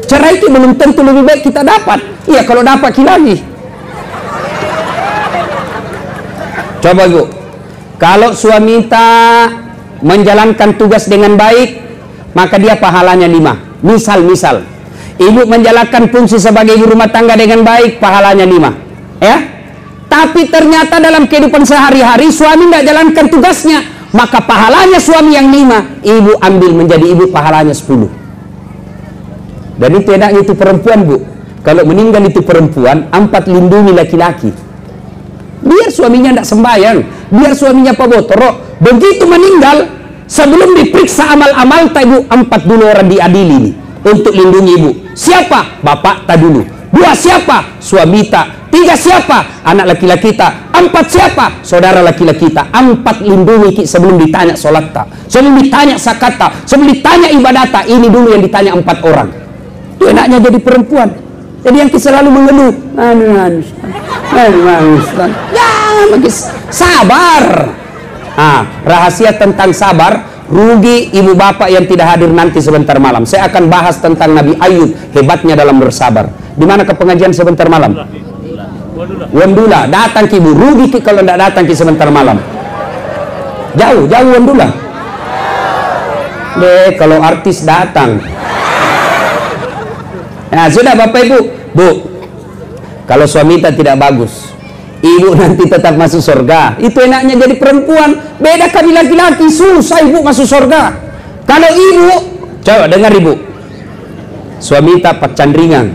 Cerai itu belum tentu lebih baik kita dapat. Iya kalau dapat lagi. Coba ibu. Kalau suami tak menjalankan tugas dengan baik, maka dia pahalanya 5. Misal ibu menjalankan fungsi sebagai ibu rumah tangga dengan baik, pahalanya 5. Ya, tapi ternyata dalam kehidupan sehari-hari suami tidak jalankan tugasnya, maka pahalanya suami yang 5, ibu ambil menjadi ibu pahalanya 10. Dan itu enaknya itu perempuan bu. Kalau meninggal itu perempuan, 4 lindungi laki-laki. Biar suaminya tidak sembahyang, biar suaminya pabotoro. Begitu meninggal, sebelum diperiksa amal-amal tak ibu, 4 dulu orang diadili nih untuk lindungi ibu. Siapa? Bapak tak dulu. 2 siapa? Suami tak. 3 siapa? Anak laki-laki tak. 4 siapa? Saudara laki-laki tak. 4 lindungi sebelum ditanya sholat tak, sebelum ditanya zakat tak, sebelum ditanya ibadah tak. Ini dulu yang ditanya 4 orang. Itu enaknya jadi perempuan. Jadi yang selalu mengeluh, jangan lagi sabar. Rahasia tentang sabar. Rugi ibu bapak yang tidak hadir nanti sebentar malam. Saya akan bahas tentang Nabi Ayub, hebatnya dalam bersabar. Di mana ke pengajian sebentar malam? Wandula. Datang ki ibu. Rugi ki kalau tidak datang ki sebentar malam. Jauh Wandula. Deh kalau artis datang. Nah sudah bapak ibu. Bu, kalau suami kita tidak bagus, ibu nanti tetap masuk surga. Itu enaknya jadi perempuan. Beda kami laki-laki, susah ibu masuk surga. Kalau ibu, coba dengar ibu, suami tak pacandringan,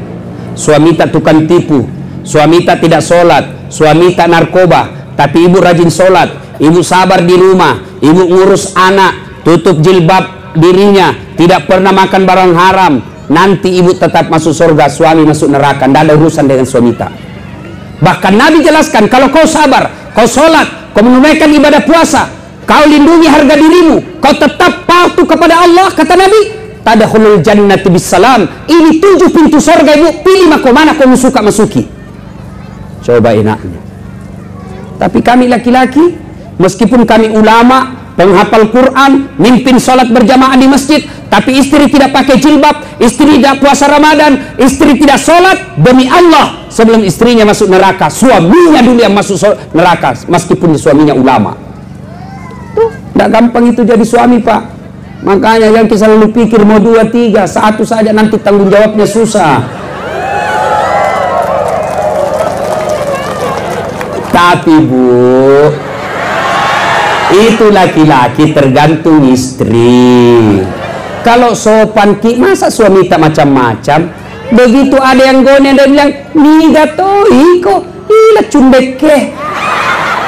suami tak tukang tipu, suami tak tidak sholat, suami tak narkoba, tapi ibu rajin sholat, ibu sabar di rumah, ibu ngurus anak, tutup jilbab dirinya, tidak pernah makan barang haram, nanti ibu tetap masuk surga, suami masuk neraka. Tidak ada urusan dengan suami tak. Bahkan Nabi jelaskan, kalau kau sabar, kau sholat, kau menunaikan ibadah puasa, kau lindungi harga dirimu, kau tetap patuh kepada Allah, kata Nabi, tadkhulul jannati bisalam. Ini 7 pintu surga ibu, pilih maka mana kau suka masuki. Coba enaknya. Tapi kami laki-laki, meskipun kami ulama, penghafal Quran, mimpin sholat berjamaah di masjid, tapi istri tidak pakai jilbab, istri tidak puasa Ramadan, istri tidak sholat, demi Allah, sebelum istrinya masuk neraka, suaminya dulu yang masuk neraka, meskipun suaminya ulama. Tuh, tidak gampang itu jadi suami, Pak. Makanya yang kita selalu pikir mau 2, 3, satu saja nanti tanggung jawabnya susah. Tapi Bu, itu laki-laki tergantung istri. Kalau sopan ki, masa suami tak macam-macam? Begitu ada yang gone dia bilang, "Niga toi kok, ila cumbeke."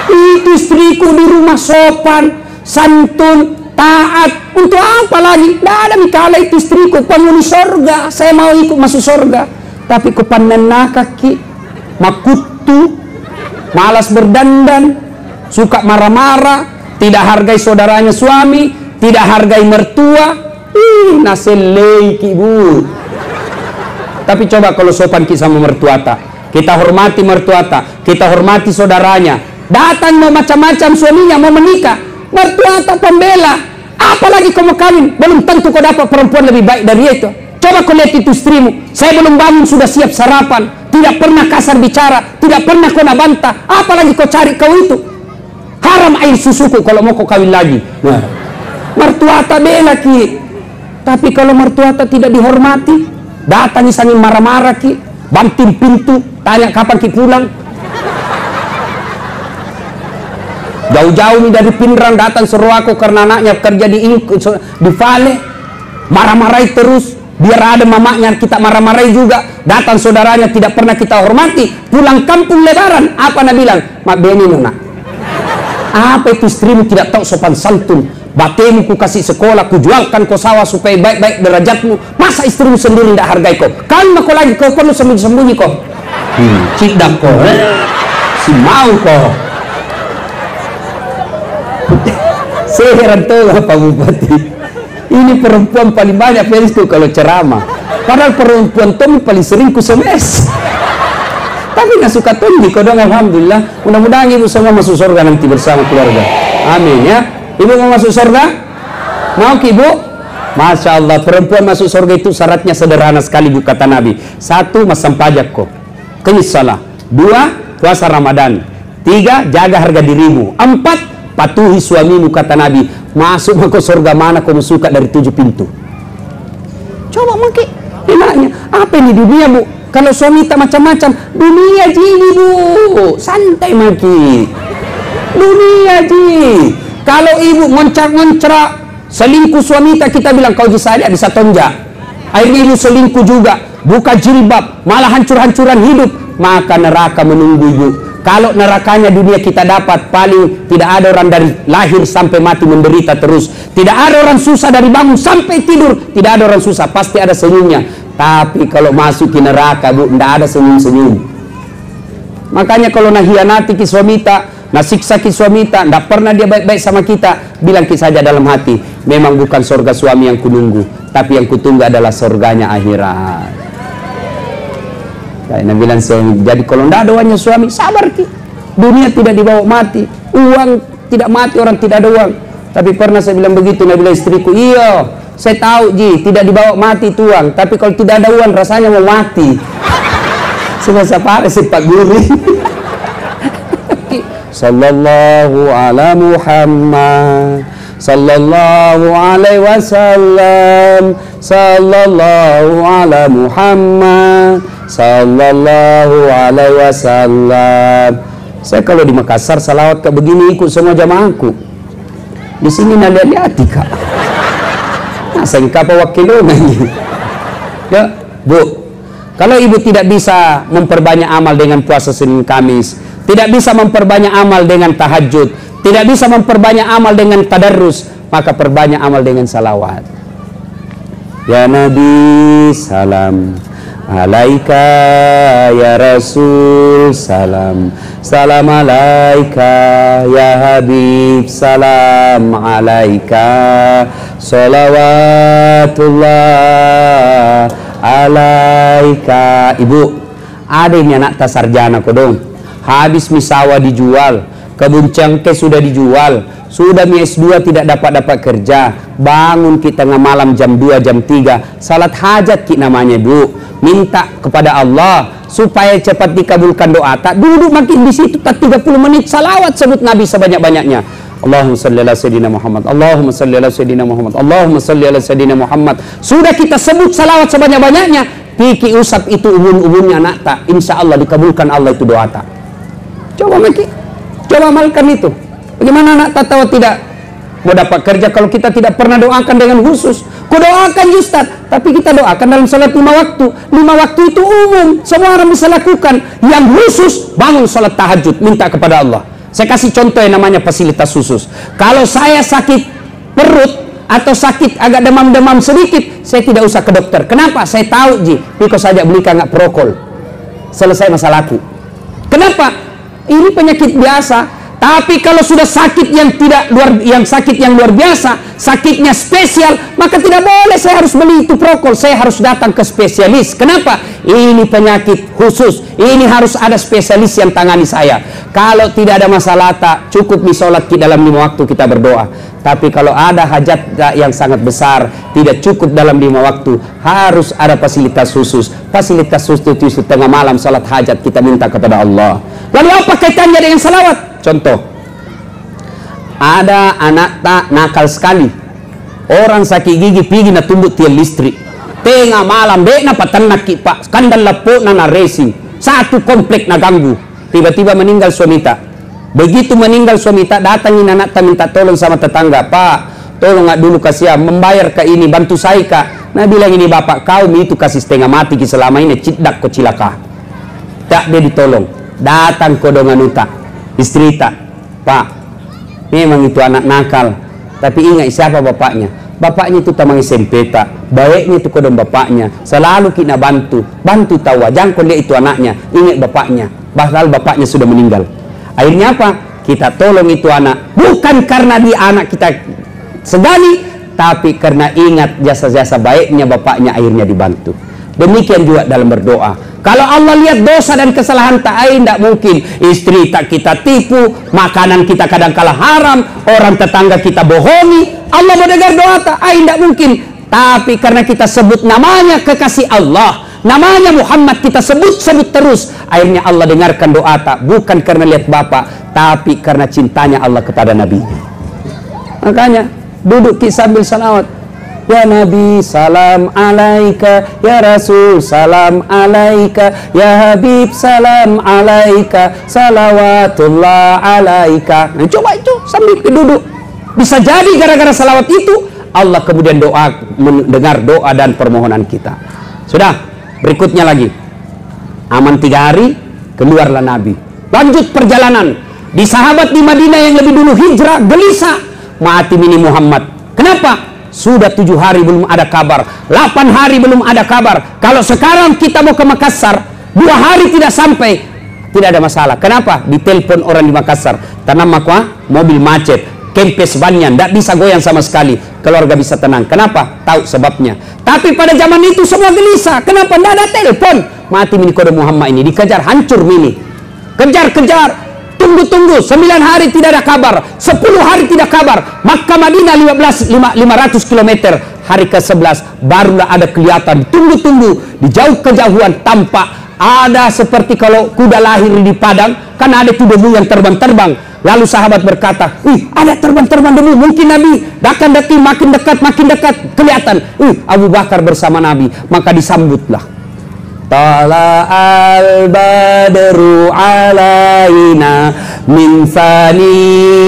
Itu istriku di rumah sopan, santun, taat. Untuk apa lagi? Tidak ada mikala itu istriku penghuni sorga. Saya mau ikut masuk sorga. Tapi kepanen kaki, makutu, malas berdandan, suka marah-marah, tidak hargai saudaranya suami, tidak hargai mertua. Naselei Bu. Tapi coba kalau sopan kita sama mertua tak, kita hormati mertua tak, kita hormati saudaranya. Datang mau macam-macam suaminya mau menikah, mertua tak pembela. Apalagi kau mau kawin, belum tentu kau dapat perempuan lebih baik dari itu. Coba kau lihat itu istrimu, saya belum bangun sudah siap sarapan, tidak pernah kasar bicara, tidak pernah kau nak bantah. Apalagi kau cari kau itu. Haram air susuku kalau mau kau kawin lagi. Nah, mertua tak bela ki. Tapi kalau mertua tak tidak dihormati, datang sambil marah-marah ki, banting pintu, tanya kapan ki pulang. Jauh-jauh nih dari Pindrang datang suruh aku karena anaknya kerja di Vale, marah-marahi terus, biar ada mamanya kita marah-marahi juga. Datang saudaranya tidak pernah kita hormati, pulang kampung lebaran apa nak bilang? Mak Beni nona, apa itu istrimu tidak tahu sopan santun? Batemu ku kasih sekolah, ku jualkan kau sawah supaya baik-baik derajatmu. Masa istrimu sendiri tidak hargai kau? Kan kau lagi kau perlu sembunyi-sembunyi kau. Cidak kau, si mau kau. Saya heran tuh Pak Bupati. Ini perempuan paling banyak fansku kalau ceramah. Padahal perempuan Tommy paling sering ku SMS. Tapi nggak suka Tommy. Kau dong alhamdulillah. Mudah-mudahan ibu semua masuk surga nanti bersama keluarga. Amin ya. Ibu mau masuk surga? Mau ki ibu? Masya Allah, perempuan masuk surga itu syaratnya sederhana sekali Bu kata Nabi. 1, masam pajak kau, kemis salah. 2, puasa Ramadan. 3, jaga harga dirimu. 4, patuhi suamimu kata Nabi. Masuk ke surga mana kau suka dari 7 pintu. Coba maki enaknya. Apa ini dunia Bu? Kalau suami tak macam-macam, dunia jini Bu. Santai maki. Dunia jini. Kalau ibu ngoncak-ngoncrak, selingkuh suami tak, kita bilang kau saja bisa tonjak. Akhirnya ibu selingkuh juga, buka jilbab, malah hancur-hancuran hidup, maka neraka menunggu ibu. Kalau nerakanya dunia kita dapat, paling tidak ada orang dari lahir sampai mati menderita terus. Tidak ada orang susah dari bangun sampai tidur, tidak ada orang susah, pasti ada senyumnya. Tapi kalau masuk ke neraka Bu, tidak ada senyum-senyum. Makanya kalau nak hianati ki suami tak, nah siksa ki suami tak, tidak pernah dia baik-baik sama kita, bilang ki saja dalam hati, memang bukan surga suami yang kununggu, tapi yang kutunggu adalah surganya akhirat. Nah bilang suami, jadi kalau tidak ada uangnya suami, sabar ki, dunia tidak dibawa mati, uang tidak mati, orang tidak ada uang. Tapi pernah saya bilang begitu, Nabi bilang istriku, iya saya tahu Ji, tidak dibawa mati itu uang, tapi kalau tidak ada uang rasanya mau mati. Semasa parah Pak Guru. Sallallahu ala Muhammad, sallallahu alaihi wasallam, sallallahu ala Muhammad, sallallahu alaihi wasallam. Saya kalau di Makassar salawat kayak begini ikut semua jamaahku. Di sini nalihat-lihat Kak. Nah, saya kapa wakilnya. Ya, Bu. Kalau ibu tidak bisa memperbanyak amal dengan puasa Senin Kamis, tidak bisa memperbanyak amal dengan tahajud, tidak bisa memperbanyak amal dengan tadarrus, maka perbanyak amal dengan salawat. Ya Nabi salam alaika, ya Rasul salam, salam alaika, ya Habib salam alaika, salawatullah alaika. Ibu, ada ini anak tas sarjana kodong, habis misawa dijual, kebun cengkeh sudah dijual, sudah S2 tidak dapat kerja, bangun kita tengah malam jam 2 jam 3 salat hajat ki namanya Bu, minta kepada Allah supaya cepat dikabulkan doa. Tak duduk makin di situ tak 30 menit salawat sebut Nabi sebanyak-banyaknya. Allahumma salli ala sayyidina Muhammad, Allahumma salli ala sayyidina Muhammad, Allahumma salli ala sayyidina Muhammad. Sudah kita sebut salawat sebanyak-banyaknya, piki usap itu umum-umumnya nak tak, insya Allah dikabulkan Allah itu doa tak. Coba maki, coba amalkan itu. Bagaimana anak tak tahu tidak mau dapat kerja kalau kita tidak pernah doakan dengan khusus? Ku doakan Ustaz, tapi kita doakan dalam salat 5 waktu. 5 waktu itu umum, semua orang bisa lakukan. Yang khusus bangun salat tahajud, minta kepada Allah. Saya kasih contoh yang namanya fasilitas khusus. Kalau saya sakit perut atau sakit agak demam-demam sedikit, saya tidak usah ke dokter. Kenapa? Saya tahu ji, piko saja belikan nggak prokol, selesai masalahku. Kenapa? Ini penyakit biasa. Tapi kalau sudah sakit yang sakit yang luar biasa, sakitnya spesial, maka tidak boleh saya harus beli itu prokol, saya harus datang ke spesialis. Kenapa? Ini penyakit khusus, ini harus ada spesialis yang tangani saya. Kalau tidak ada masalah tak cukup sholat di dalam 5 waktu kita berdoa. Tapi kalau ada hajat yang sangat besar, tidak cukup dalam 5 waktu, harus ada fasilitas khusus. Fasilitas khusus itu tengah malam sholat hajat kita minta kepada Allah. Lalu apa kaitannya dengan salawat? Contoh, ada anak tak nakal sekali, orang sakit gigi pergi na tumbuk tiang listrik tengah malam, dek na patanak pak kandal lapo na racing satu komplek na ganggu, tiba-tiba meninggal suami tak. Begitu meninggal suami tak, datangin anak tak minta tolong sama tetangga, Pak tolong nggak dulu kasih membayar ke ini, bantu saya kak. Nah bilang ini bapak kau itu kasih setengah mati selama ini, cidak ko cilaka. Tak dia ditolong, datang kodongan utak istri tak, Pak memang itu anak nakal, tapi ingat siapa bapaknya. Bapaknya itu tamang SMP tak, baiknya itu kodong bapaknya, selalu kita bantu tahu, jangan kau lihat itu anaknya, ingat bapaknya, padahal bapaknya sudah meninggal. Akhirnya apa? Kita tolong itu anak, bukan karena dia anak kita segani, tapi karena ingat jasa-jasa baiknya bapaknya, akhirnya dibantu. Demikian juga dalam berdoa. Kalau Allah lihat dosa dan kesalahan tak, tidak mungkin istri tak kita tipu, makanan kita kadang kala haram, orang tetangga kita bohongi, Allah mau dengar doa tak, tidak mungkin. Tapi karena kita sebut namanya kekasih Allah, namanya Muhammad, kita sebut terus, akhirnya Allah dengarkan doa tak, bukan karena lihat bapak, tapi karena cintanya Allah kepada Nabi. Makanya duduk sambil salawat. Ya Nabi salam alaika, ya Rasul salam alaika, ya Habib salam alaika, salawatullah alaika. Nah, coba itu sambil duduk. Bisa jadi gara-gara salawat itu Allah kemudian mendengar doa dan permohonan kita. Sudah, berikutnya lagi. Aman 3 hari, keluarlah Nabi. Lanjut perjalanan. Di sahabat di Madinah yang lebih dulu hijrah, gelisah. Mati ini Muhammad. Kenapa? Sudah 7 hari belum ada kabar, 8 hari belum ada kabar. Kalau sekarang kita mau ke Makassar, 2 hari tidak sampai, tidak ada masalah. Kenapa? Ditelepon orang di Makassar, tanam makwa, mobil macet, kempes banyan, tidak bisa goyang sama sekali. Keluarga bisa tenang. Kenapa? Tahu sebabnya. Tapi pada zaman itu semua gelisah. Kenapa? Tidak ada telepon. Mati mini kode Muhammad ini, dikejar hancur mini. Kejar-kejar. Tunggu-tunggu, 9 hari tidak ada kabar, 10 hari tidak kabar. Makkah Madinah 500 km, hari ke-11 barulah ada kelihatan. Tunggu-tunggu, di jauh kejauhan tampak ada seperti kalau kuda lahir di padang, kan ada itu debu yang terbang-terbang. Lalu sahabat berkata, ada terbang-terbang debu, mungkin Nabi. Daki makin dekat kelihatan. Abu Bakar bersama Nabi, maka disambutlah. Tala al-badru alaina min saniyatil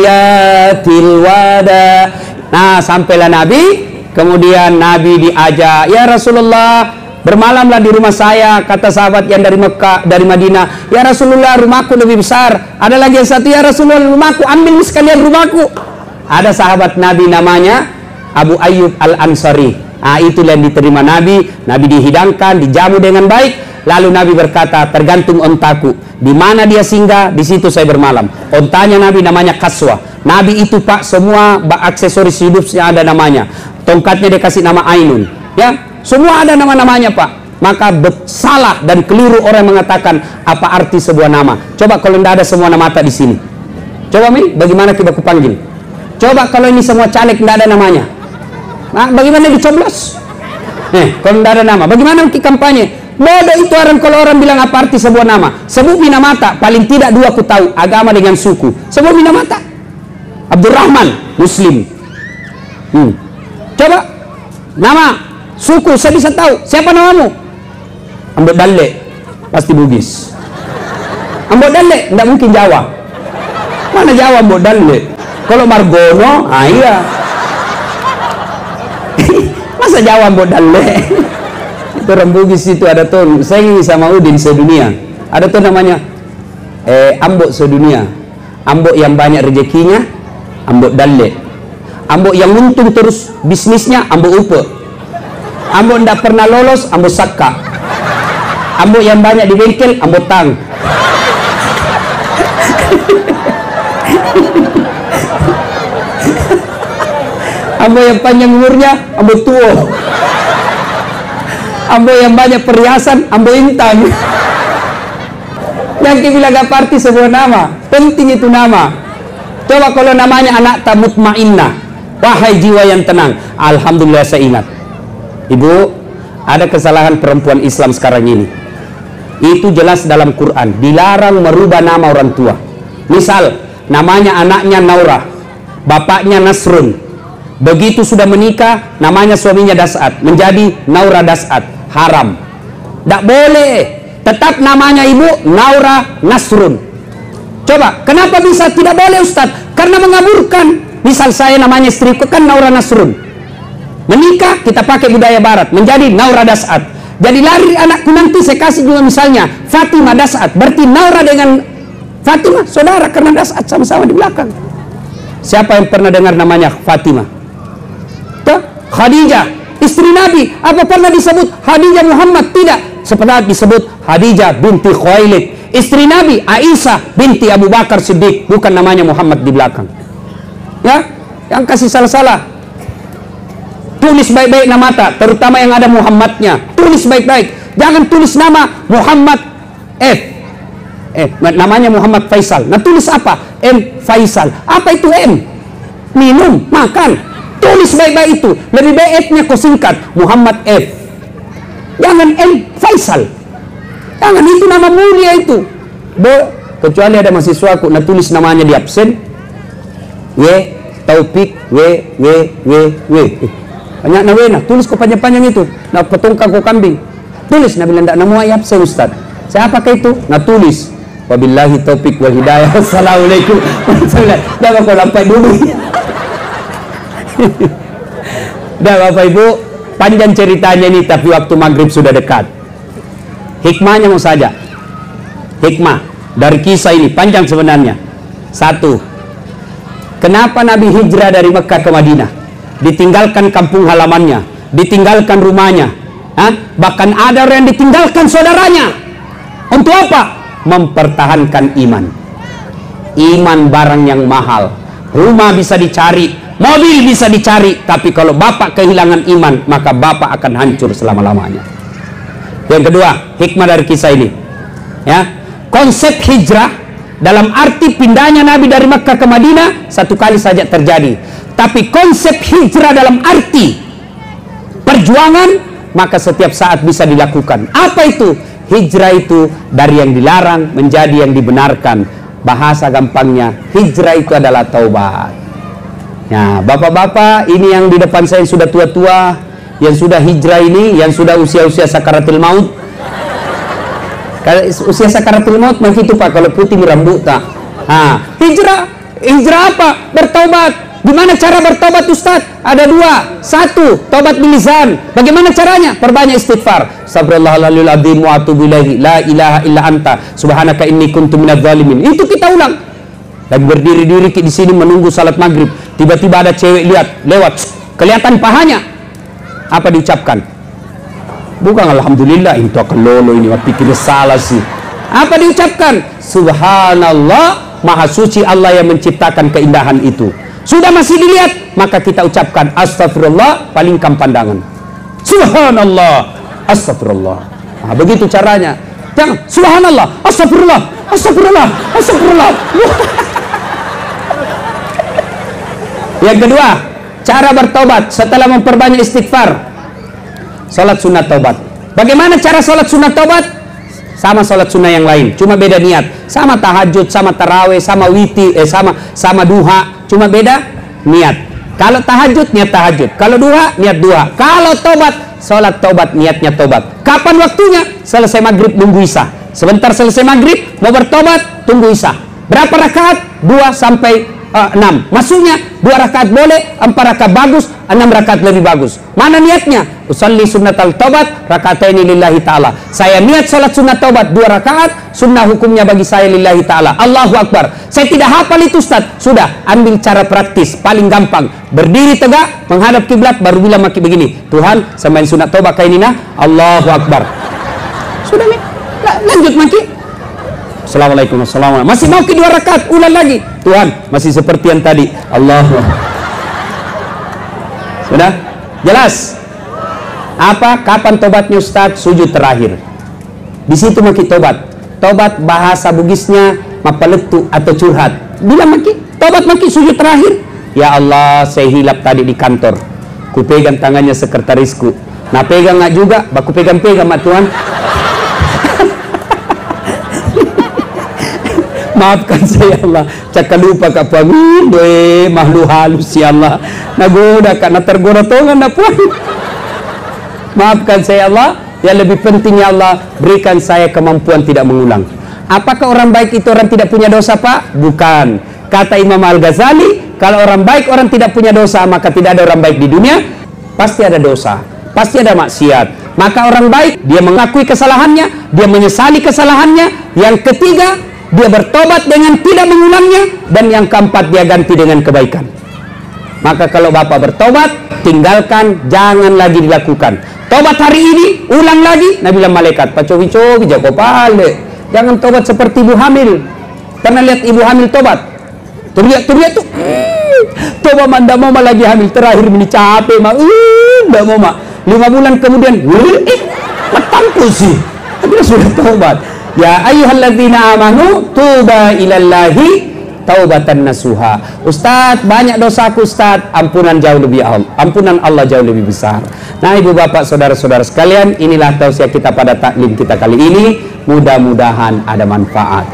wada. Nah, sampailah Nabi, kemudian Nabi diajak, ya Rasulullah, Bermalamlah di rumah saya, kata sahabat yang dari Mekah, dari Madinah. Ya Rasulullah, rumahku lebih besar. Ada lagi yang satu, ya Rasulullah, rumahku, ambil sekalian rumahku. Ada sahabat Nabi namanya Abu Ayyub Al-Ansari. Itulah yang diterima Nabi. Nabi dihidangkan, dijamu dengan baik. Lalu Nabi berkata, tergantung ontaku, di mana dia singgah, di situ saya bermalam. Ontanya Nabi namanya Kaswa. Nabi itu Pak, semua aksesoris hidupnya ada namanya. Tongkatnya dia kasih nama Ainun. Ya, semua ada nama-namanya Pak. Maka salah dan keliru orang yang mengatakan apa arti sebuah nama. Coba kalau tidak ada semua nama mata di sini. Coba Mi, bagaimana kita kupanggil? Coba kalau ini semua caleg tidak ada namanya. Nah, bagaimana dicoblos? Kalau tidak ada nama, bagaimana kita kampanye? Bodoh itu orang kalau orang bilang apa arti sebuah nama. Sebut bina mata, paling tidak dua ku tahu, agama dengan suku. Sebut bina mata. Abdurrahman, Muslim. Coba nama, suku, saya bisa tahu. Siapa namamu? Ambot Dalle, pasti Bugis. Ambot Dalle, tidak mungkin Jawa. Mana Jawa Ambot Dalle? Kalau Margono, iya. Masa Jawa Ambot Dalle? Itu orang Bugis itu ada tuh. Saya ingin sama Udin sedunia. Ada tuh namanya Ambok sedunia. Ambok yang banyak rezekinya, Ambot Dalle. Ambok yang untung terus bisnisnya, Ambok Upe. Ambok tidak pernah lolos, Ambok Sakka. Ambok yang banyak di bengkel, Ambok Tang. Ambok yang panjang umurnya, Ambok Tuo. Ambok yang banyak perhiasan, Ambok Intang. Yang bilang gak arti sebuah nama, penting itu nama. Coba kalau namanya anak mutmainnah, wahai jiwa yang tenang. Alhamdulillah saya ingat. Ibu, ada kesalahan perempuan Islam sekarang ini. Itu jelas dalam Quran, dilarang merubah nama orang tua. Misal, namanya anaknya Naura, bapaknya Nasrun. Begitu sudah menikah, namanya suaminya Das'at, menjadi Naura Das'at, haram. Tidak boleh. Tetap namanya ibu Naura Nasrun. Coba, kenapa bisa tidak boleh Ustadz? Karena mengaburkan. Misal saya namanya istriku kan Naura Nasrun. Menikah kita pakai budaya barat, menjadi Naura Das'at. Jadi lari anakku nanti saya kasih juga misalnya Fatimah Das'at. Berarti Naura dengan Fatimah saudara karena Das'at sama-sama di belakang. Siapa yang pernah dengar namanya Fatimah? Tuh, Khadijah, istri Nabi. Apa pernah disebut Khadijah Muhammad? Tidak. Seperti disebut Khadijah binti Khuwailid. Istri Nabi Aisyah binti Abu Bakar Siddiq. Bukan namanya Muhammad di belakang. Ya, yang kasih salah-salah. Tulis baik-baik nama tak, terutama yang ada Muhammadnya. Tulis baik-baik. Jangan tulis nama Muhammad F. Namanya Muhammad Faisal. Nah tulis apa? M Faisal. Apa itu M? Minum, makan. Tulis baik-baik itu. Lebih baik F-nya kau singkat. Muhammad F. Jangan M Faisal. Jangan, itu nama mulia itu. Kecuali ada mahasiswaku, nah tulis namanya di absen. W Taufik W. Banyak nawena, tulis kok panjang-panjang itu. Nah potongkan kok kambing. Tulis, nah bilang tak namu ayat saya Ustaz. Siapa itu? Nah tulis. Wabillahi taufik wal hidayah. Assalamualaikum. Jangan kau lampai dulu. Dah Bapak Ibu, panjang ceritanya ini tapi waktu maghrib sudah dekat. Hikmahnya mau saja. Hikmah dari kisah ini panjang sebenarnya. Satu, kenapa Nabi hijrah dari Mekah ke Madinah? Ditinggalkan kampung halamannya, ditinggalkan rumahnya, bahkan ada orang yang ditinggalkan saudaranya. Untuk apa? Mempertahankan iman. Iman barang yang mahal. Rumah bisa dicari, mobil bisa dicari, tapi kalau bapak kehilangan iman, maka bapak akan hancur selama-lamanya. Yang kedua, hikmah dari kisah ini, ya, konsep hijrah dalam arti pindahnya Nabi dari Mekah ke Madinah satu kali saja terjadi. Tapi konsep hijrah dalam arti perjuangan, maka setiap saat bisa dilakukan. Apa itu? Hijrah itu dari yang dilarang menjadi yang dibenarkan. Bahasa gampangnya, hijrah itu adalah taubat. Nah, bapak-bapak ini yang di depan saya yang sudah tua-tua, yang sudah hijrah ini, yang sudah usia-usia sakaratul maut. Kalau usia sakaratul maut begitu Pak, kalau putih rambut tak. Hijrah apa? Bertaubat. Gimana cara bertobat Ustaz? Ada dua. Satu, tobat bilisan. Bagaimana caranya? Perbanyak istighfar. Astagfirullahaladzim azim wa atubu ilaihi. La ilaha illa anta. Subhanaka inni kuntu minadz zalimin. Itu kita ulang. Lagi berdiri-diri di sini menunggu salat maghrib. Tiba-tiba ada cewek lihat, lewat. Kelihatan pahanya. Apa diucapkan? Bukan alhamdulillah, itu akan lolo ini. Pikir salah sih. Apa diucapkan? Subhanallah, maha suci Allah yang menciptakan keindahan itu. Sudah masih dilihat, maka kita ucapkan astagfirullah, palingkan pandangan. Subhanallah, astagfirullah. Nah, begitu caranya. Jangan subhanallah, astagfirullah, astagfirullah, astagfirullah. Yang kedua, cara bertobat setelah memperbanyak istighfar. Salat sunat tobat. Bagaimana cara salat sunat tobat? Sama salat sunnah yang lain, cuma beda niat. Sama tahajud, sama tarawih, sama sama duha, cuma beda niat. Kalau tahajud, niat tahajud. Kalau duha, niat duha. Kalau tobat, salat tobat, niatnya tobat. Kapan waktunya? Selesai maghrib, nunggu isya. Sebentar selesai maghrib, mau bertobat, tunggu isya. Berapa rakaat? 2 sampai 6. Maksudnya 2 rakaat boleh, 4 rakaat bagus, 6 rakaat lebih bagus. Mana niatnya? Usalli sunnatal tobat rakataini lillahi ta'ala. Saya niat salat sunat tobat 2 rakaat, sunnah hukumnya bagi saya lillahi ta'ala. Allahu Akbar. Saya tidak hafal itu Ustaz. Sudah, ambil cara praktis, paling gampang. Berdiri tegak, menghadap kiblat, baru bilang maki begini. Tuhan, semain sunat tobat kayak ini nah. Allahu Akbar. Sudah nih. Lanjut maki. Assalamualaikum, assalamualaikum. Masih mau ke 2 rakaat, ulang lagi. Tuhan, masih seperti yang tadi. Allahu Akbar. Sudah? Jelas? Apa? Kapan tobatnya Ustaz? Sujud terakhir. Di situ maki tobat. Tobat bahasa Bugisnya mapaletu atau curhat. Bilang maki, tobat maki sujud terakhir. Ya Allah, saya hilap tadi di kantor. Ku pegang tangannya sekretarisku. Nah pegang nggak juga, baku pegang-pegang mak Tuhan. Maafkan saya Allah, cakap lupa kak Puan, makhluk halus ya Allah, nagoda karena tergoda tongan na Puan. Maafkan saya Allah, yang lebih penting ya Allah, berikan saya kemampuan tidak mengulang. Apakah orang baik itu orang tidak punya dosa Pak? Bukan. Kata Imam Al-Ghazali, kalau orang baik orang tidak punya dosa, maka tidak ada orang baik di dunia. Pasti ada dosa, pasti ada maksiat. Maka orang baik, dia mengakui kesalahannya, dia menyesali kesalahannya. Yang ketiga, dia bertobat dengan tidak mengulangnya. Dan yang keempat, dia ganti dengan kebaikan. Maka kalau Bapak bertobat, tinggalkan, jangan lagi dilakukan. Tobat hari ini, ulang lagi. Nabi bilang malaikat, pacobi-cobi, jago pale. Jangan tobat seperti ibu hamil. Karena lihat ibu hamil tobat. Tuh lihat tuh. Tobat manda mau lagi hamil. Terakhir ini capek, mak. Nggak mau, mak. 5 bulan kemudian, petangku sih. Tapi sudah tobat. Ya ayyuhalladzina amanu tuba ilallahi taubatan nasuha. Ustaz, banyak dosaku Ustaz. Ampunan Allah jauh lebih besar. Nah, Ibu Bapak, saudara-saudara sekalian, inilah tausiah kita pada taklim kita kali ini. Mudah-mudahan ada manfaat.